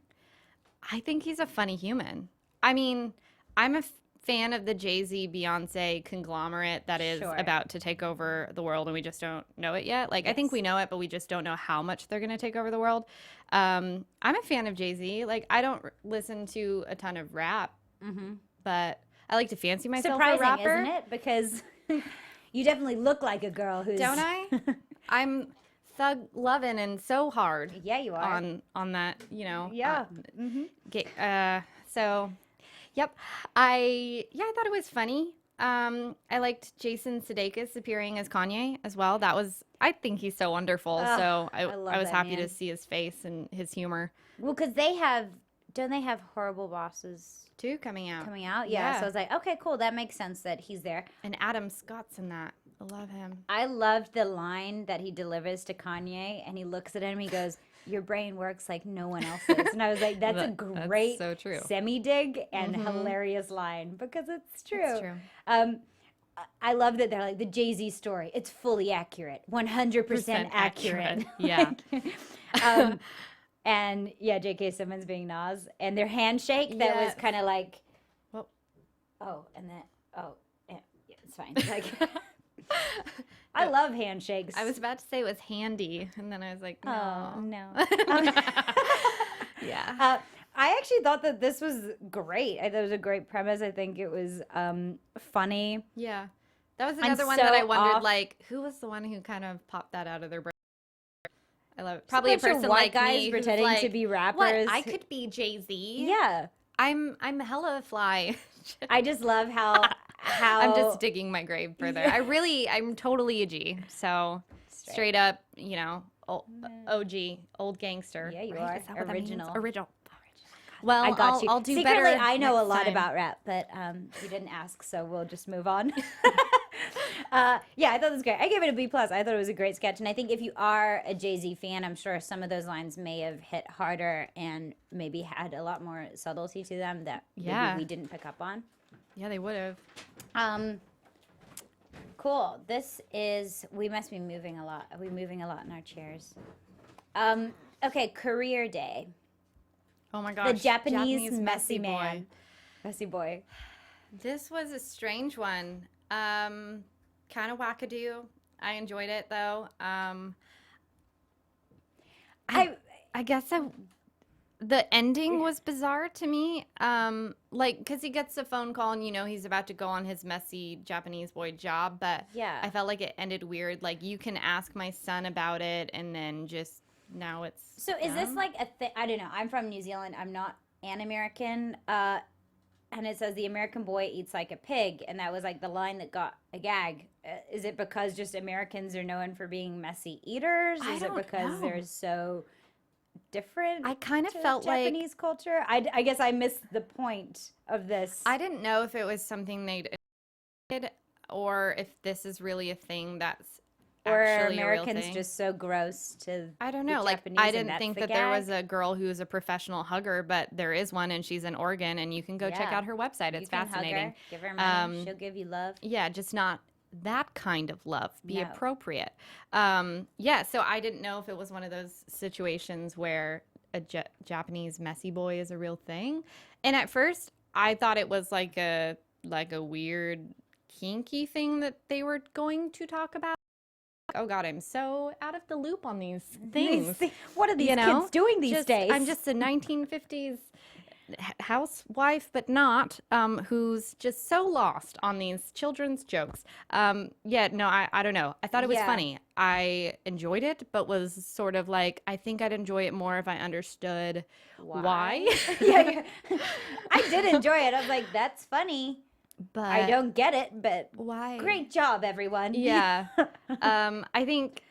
I think he's a funny human. I mean, I'm a fan of the Jay-Z Beyonce conglomerate that is about to take over the world, and we just don't know it yet. Like, I think we know it, but we just don't know how much they're going to take over the world. I'm a fan of Jay-Z. Like, I don't listen to a ton of rap, but I like to fancy myself a rapper. Isn't it? Because you definitely look like a girl who's... Don't I? I'm thug loving and so hard. Yeah, you are. On that, Yeah. So, yep. I thought it was funny. I liked Jason Sudeikis appearing as Kanye as well. I think he's so wonderful. So I was happy to see his face and his humor. Well, because don't they have Horrible Bosses too coming out? Yeah. So I was like, okay, cool. That makes sense that he's there. And Adam Scott's in that. I love him. I loved the line that he delivers to Kanye, and he looks at him and he goes, "Your brain works like no one else's." And I was like, that's a great so true. semi-dig and hilarious line, because it's true. It's true. I love that they're like, the Jay-Z story. It's fully accurate, 100% accurate. Yeah. And yeah, J.K. Simmons being Nas, and their handshake that was kind of like, well, yeah, it's fine. Like, I love handshakes. I was about to say it was handy, and then I was like, no. Oh, no. Yeah. I actually thought that this was great. I thought it was a great premise. I think it was funny. Yeah. That was another one so that I wondered, off. like, who was the one who kind of popped that out of their brain? I love it. Probably a bunch of person white like guys me pretending who's like, to be rappers. What? I could be Jay-Z. Yeah. I'm hella fly. I just love how I'm just digging my grave further. I'm totally a G. So straight up, OG, old gangster. Yeah, you right? are. Is that what that means? Original. Original. Well, I got you. I'll do Secretly, better. I know a next lot time. about rap, but you didn't ask, so we'll just move on. Yeah, I thought it was great. I gave it a B+. I thought it was a great sketch, and I think if you are a Jay-Z fan, I'm sure some of those lines may have hit harder and maybe had a lot more subtlety to them that maybe we didn't pick up on. Yeah, they would have. Cool. We must be moving a lot. Are we moving a lot in our chairs? Okay, career day. Oh my gosh. The Japanese messy boy. man. Messy boy. This was a strange one. Kind of wackadoo. I enjoyed it though. I guess the ending was bizarre to me. Because he gets a phone call and he's about to go on his messy Japanese boy job, but Yeah. I felt like it ended weird. Like, you can ask my son about it, and then just now it's. So is this like a thing? I don't know. I'm from New Zealand. I'm not an American. And it says the American boy eats like a pig, and that was like the line that got a gag. Is it because just Americans are known for being messy eaters? Is it because they're so different? I kind of to felt Japanese culture. I guess I missed the point of this. I didn't know if it was something they did, or if this is really a thing that's. Or are actually a real Americans thing. just so gross to I don't know. Like, Japanese I and didn't that's think the that there was gag? a girl who is a professional hugger, but there is one, and she's in Oregon, and you can go check Yeah. out her website. You It's can hug fascinating. her, give her money. She'll give you love. Yeah, just not that kind of love. Be No. appropriate. So I didn't know if it was one of those situations where a Japanese messy boy is a real thing. And at first, I thought it was like a weird kinky thing that they were going to talk about. Oh God, I'm so out of the loop on these things. What are these kids doing these days? I'm just a 1950s housewife, but not, who's just so lost on these children's jokes. I don't know. I thought it was funny. I enjoyed it, but was sort of like, I think I'd enjoy it more if I understood why. Yeah. I did enjoy it. I was like, that's funny. But I don't get it, but why? great job, everyone. Yeah. I think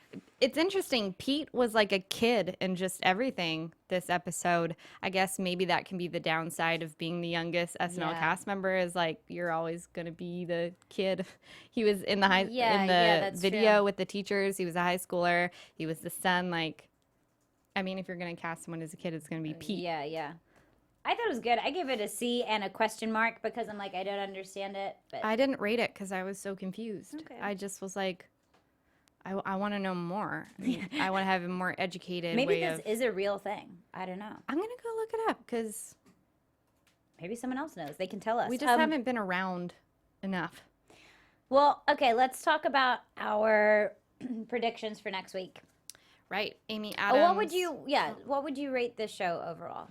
it's interesting. Pete was like a kid in just everything this episode. I guess maybe that can be the downside of being the youngest SNL cast member, is like, you're always going to be the kid. He was in the that's video true. with the teachers. He was a high schooler. He was the son. Like, I mean, if you're going to cast someone as a kid, it's going to be Pete. Yeah. I thought it was good. I gave it a C and a question mark because I'm like, I don't understand it. But I didn't rate it because I was so confused. Okay. I just was like, I want to know more. I want to have a more educated maybe way this of. is a real thing. I don't know. I'm going to go look it up because Maybe someone else knows. They can tell us. we just haven't been around enough. Well, okay, let's talk about our predictions for next week. Right. Amy Oh, Adams. what would you rate this show overall?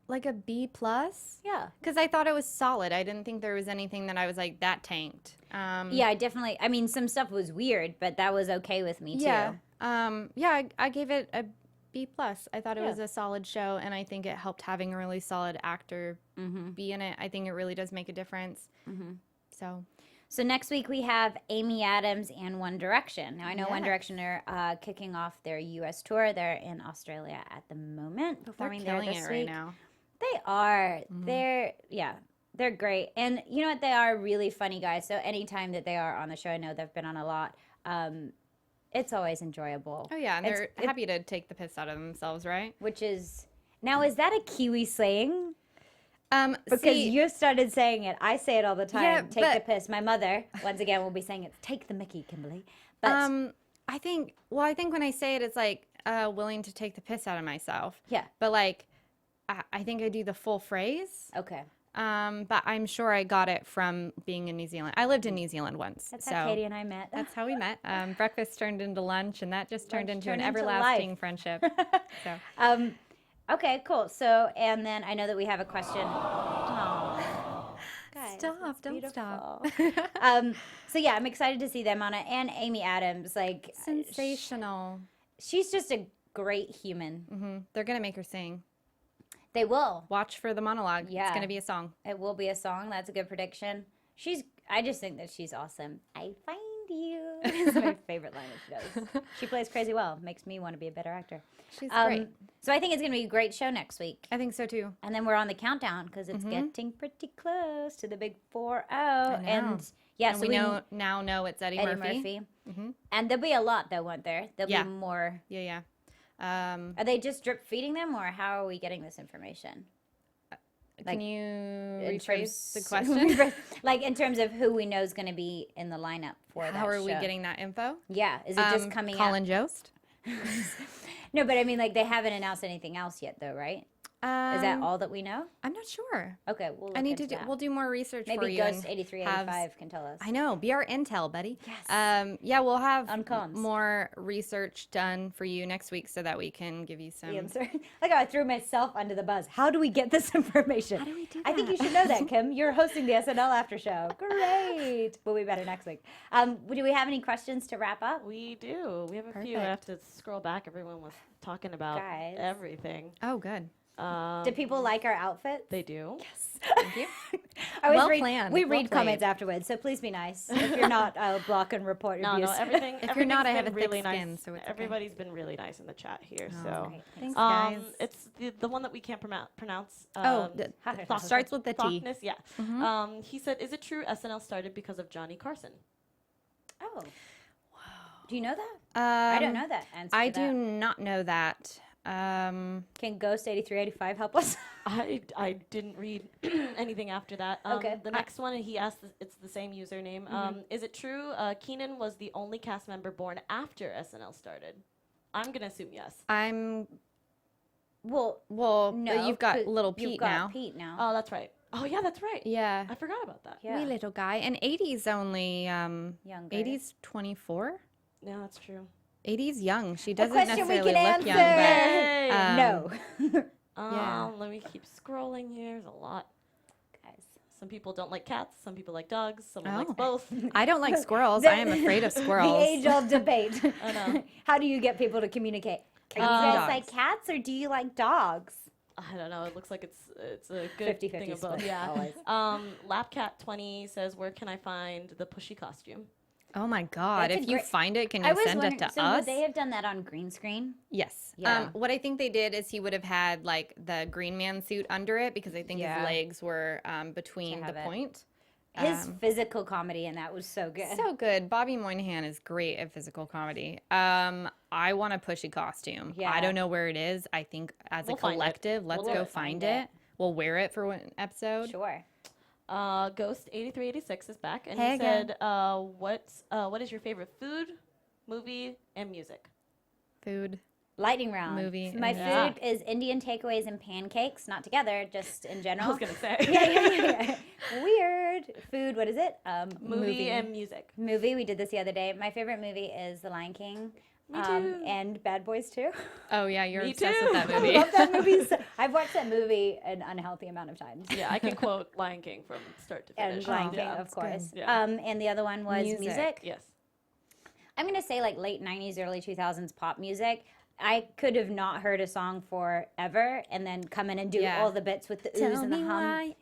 like a B plus. Yeah. Because I thought it was solid. I didn't think there was anything that I was like, that tanked. Yeah, I mean, some stuff was weird, but that was okay with me too. Yeah. I gave it a B plus. I thought it Yeah. was a solid show, and I think it helped having a really solid actor be in it. I think it really does make a difference. So next week we have Amy Adams and One Direction. Now I know One Direction are kicking off their U.S. tour. They're in Australia at the moment, They're performing there killing this it week. right now. They are. They're great. And you know what? They are really funny guys. So anytime that they are on the show, I know they've been on a lot. It's always enjoyable. Oh yeah, and they're happy to take the piss out of themselves, right? Which is now, is that a Kiwi slaying? Because See, you started saying it. I say it all the time. Yeah, Take the but- piss. My mother, once again, will be saying it. Take the Mickey, Kimberly. But I think when I say it, it's like willing to take the piss out of myself. yeah. But like, I think I do the full phrase. Okay. But I'm sure I got it from being in New Zealand. I lived in New Zealand once. That's so how Katie and I met. that's how we met. Breakfast turned into lunch, and that just turned Lunch into an turned into everlasting life. friendship. So. Okay, cool. So, and then I know that we have a question. Aw. Guys, Stop, that's don't stop. beautiful. So yeah, I'm excited to see them on it. And Amy Adams, like, Sensational. she's just a great human. They're going to make her sing. They will. Watch for the monologue. Yeah. It's going to be a song. It will be a song. That's a good prediction. I just think that she's awesome. I find you. It's my favorite line that she does. She plays crazy well. Makes me want to be a better actor. She's great. So I think it's going to be a great show next week. I think so too. And then we're on the countdown because it's getting pretty close to the big 4-0. know. And yeah, And so we now know it's Eddie Murphy. And there'll be a lot though, won't there? There'll Yeah. be more. Yeah. Are they just drip feeding them, or how are we getting this information? Can you in rephrase the terms- question? Like in terms of who we know is going to be in the lineup for that How are we show. getting that info? Yeah, is it just coming Colin out? Jost? No, but I mean, like they haven't announced anything else yet, though, right? Is that all that we know? I'm not sure. Okay, we'll look I need to into do. that. We'll do more research for Maybe you. Ghost and 8385 can tell us. I know. Be our intel, buddy. Yes. Yeah, we'll have On comms. more research done for you next week so that we can give you some. The answer. Like how I threw myself under the bus. How do we get this information? How do we do I think you that? should know that, Kim. You're hosting the SNL after show. Great. We'll be better next week. Do we have any questions to wrap up? We do. We have a few. I have to scroll back. Everyone was talking about Guys. everything. Oh, good. Do people like our outfits? They do. Thank you. I always Well read, planned. We Well read comments played. afterwards, so please be nice. If you're not, I'll block and report No, abuse. no, everything. If you're not, I have everything's a been thick really nice. skin, so it's okay. Everybody's been really nice in the chat here. so, Great. Thanks, guys. it's the one that we can't pronounce. Starts with the T. Thockness, yeah. He said, "Is it true SNL started because of Johnny Carson?" Oh. Wow. Do you know that? I don't know that answer. I to do that. not know that. Can Ghost 8385 help us? I didn't read anything after that. Okay. The next one, he asked, it's the same username. Is it true Kenan was the only cast member born after SNL started? I'm going to assume yes. Well, Well, no. you've got 'cause little you've Pete got now. Pete now. Oh, that's right. Oh, yeah, that's right. Yeah. I forgot about that. Yeah. Wee little guy. And 80's only, Younger. 80's 24? Yeah, that's true. 80's young. She A doesn't question we necessarily can look answer. young, but No. Yeah. Let me keep scrolling here. There's a lot. Guys. Some people don't like cats. Some people like dogs. Someone Oh. likes both. I don't like squirrels. I am afraid of squirrels. The age-old debate. I know. How do you get people to communicate? Do you Cats and guys dogs. like cats or do you like dogs? I don't know. It looks like it's a good 50-50 thing of both. split, Yeah. always. Lapcat20 says, "Where can I find the pushy costume?" Oh my God. That's a If you great- find it, can I you was send it wondering, to so us? would they have done that on green screen? Yes. Yeah. What I think they did is he would have had like the Green Man suit under it because I think Yeah. his legs were between the have it. point. His physical comedy in that was so good. So good. Bobby Moynihan is great at physical comedy. I want a pushy costume. Yeah. I don't know where it is. I think as We'll a find it. collective, let's We'll go find find it. it. We'll wear it for one episode. Sure. Ghost 8386 is back, and Hey he again. said, "What is your favorite food, movie, and music?" Food. Lightning round. Movie My and food is Indian takeaways and pancakes, not together, just in general. I was gonna say. yeah. Weird. Food, what is it? Movie and music. Movie, we did this the other day. My favorite movie is The Lion King. Me too. And Bad Boys 2. Oh yeah, you're Me obsessed too. with that I movie. love that movie. I've watched that movie an unhealthy amount of times. Yeah, I can quote Lion King from start to finish. And Lion King, Yeah. of course. good. And the other one was music. Yes. I'm going to say like late 90s, early 2000s pop music. I could have not heard a song forever and then come in and do all the bits with the oohs and the hum.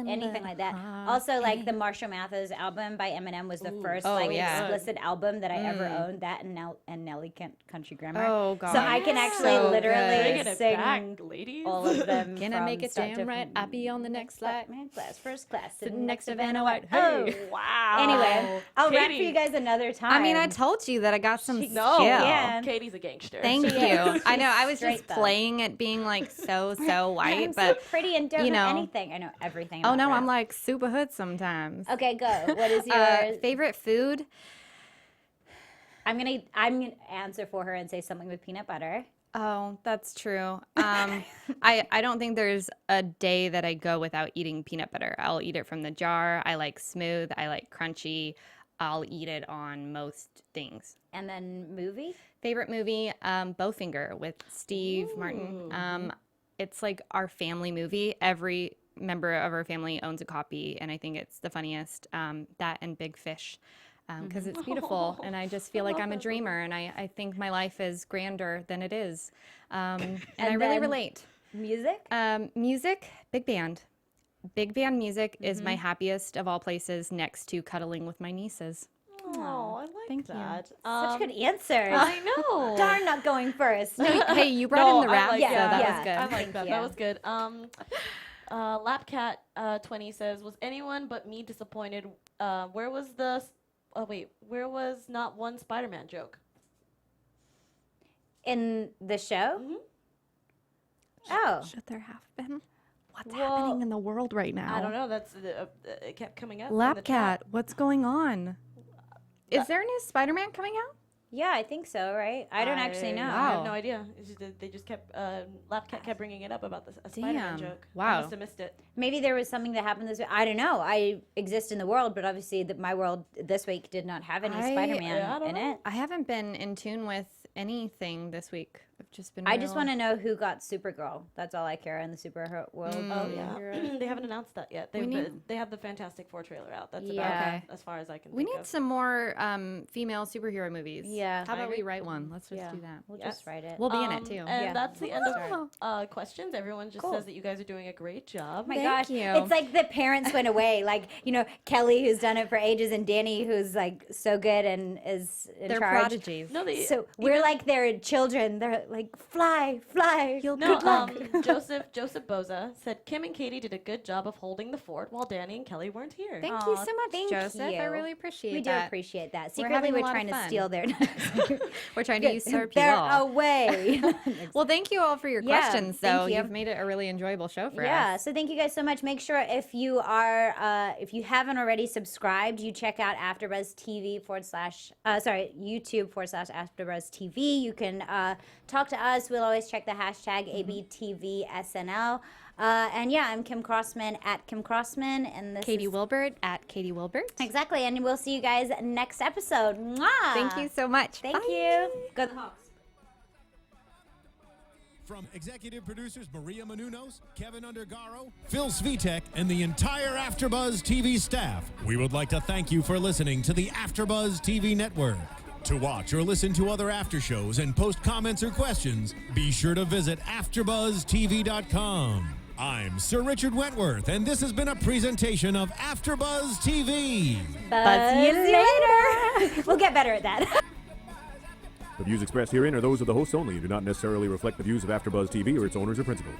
Anything like that. Also, like the Marshall Mathers album by Eminem was the first explicit album that I ever owned. That and Nelly Country Grammar. Oh god. So I can actually So literally Bringing it sing back, ladies. all of them. Can I from make it start damn to right? I'll be on the next flight. Man, class, first class, Sitting next to Vanna White. Oh, Hey. Wow. anyway, I'll rap for Katie. you guys another time. I mean, I told you that I got some No, skill. Yeah. Katie's a gangster. Thank you. I know. I was Straight just though. playing at being like so I'm white, so but pretty and don't you know know. anything. I know everything. oh about no, rap. I'm like super hood sometimes. Okay, go. What is your? Favorite food? I'm gonna answer for her and say something with peanut butter. Oh, that's true. I don't think there's a day that I go without eating peanut butter. I'll eat it from the jar. I like smooth. I like crunchy. I'll eat it on most things. And then movie. Favorite movie? Bowfinger with Steve Martin. It's like our family movie. Every member of our family owns a copy, and I think it's the funniest. That and Big Fish. Because it's beautiful, and I just feel like I'm a dreamer, and I think my life is grander than it is. And I really then relate. Music. Music, big band. Big band music is my happiest of all places next to cuddling with my nieces. Oh, I like Thank you. that. Such good answers. I know. Darn, not going first. Hey, you brought in the I rap, like so that. that Yeah. was good. I like that. you. That was good. Lapcat 20 says, "Was anyone but me disappointed? Where was the? Where was not one Spider-Man joke? In the show. Oh, Should there have been? What's Well, happening in the world right now? I don't know. That's it kept coming up. in the Lapcat, chat. what's going on? Is there a new Spider-Man coming out? yeah, I think so. Right? I don't actually know. I have Wow. no idea. It's just that they just kept Lapcat kept bringing it up about a Spider-Man Damn. joke. I Wow. must have missed it. Maybe there was something that happened this week. I don't know. I exist in the world, but obviously my world this week did not have any I don't Spider-Man in know. it. I haven't been in tune with anything this week. I've just been. I just want to know who got Supergirl. That's all I care in the superhero world. Oh yeah, they haven't announced that yet. They have the Fantastic Four trailer out. That's Yeah. about Okay. as far as I can. We think need of. some more female superhero movies. Yeah. How I about we agree. write one? Let's just Yeah. do that. We'll Yes. just write it. We'll be in it too. And Yeah. that's the end Oh. of questions. Everyone just Cool. says that you guys are doing a great job. Oh my Thank gosh. you. It's like the parents went away. Like, Kelly, who's done it for ages, and Danny, who's like so good and is in They're charge. prodigies. No, they So we're like their children. They're like, fly, fly. You'll No, Good luck. Joseph Boza said Kim and Katie did a good job of holding the fort while Danny and Kelly weren't here. Thank Aw, you so much, thank Joseph. I you. really appreciate We do that. appreciate that. We're Secretly, having a we're lot of trying to fun. steal their. We're trying to usurp you They're all. away. Well, thank you all for your Yeah, questions. thank So you. you've made it a really enjoyable show for Yeah, us. so thank you guys so much. Make sure if you haven't already subscribed, you check out AfterBuzz TV YouTube /AfterBuzz TV. You can talk to us. We'll always check the hashtag ABTVSNL. And yeah, I'm Kim Crossman at Kim Crossman, and this Katie is Wilbert at Katie Wilbert. exactly. And we'll see you guys next episode. Mwah! Thank you so much. Thank Bye. you. Go the Hawks. From executive producers Maria Menounos, Kevin Undergaro, Phil Svitek, and the entire AfterBuzz TV staff, we would like to thank you for listening to the AfterBuzz TV network. To watch or listen to other after shows and post comments or questions, be sure to visit AfterBuzzTV.com. I'm Sir Richard Wentworth, and this has been a presentation of AfterBuzz TV. Buzz you later. We'll get better at that. The views expressed herein are those of the hosts only and do not necessarily reflect the views of AfterBuzz TV or its owners or principals.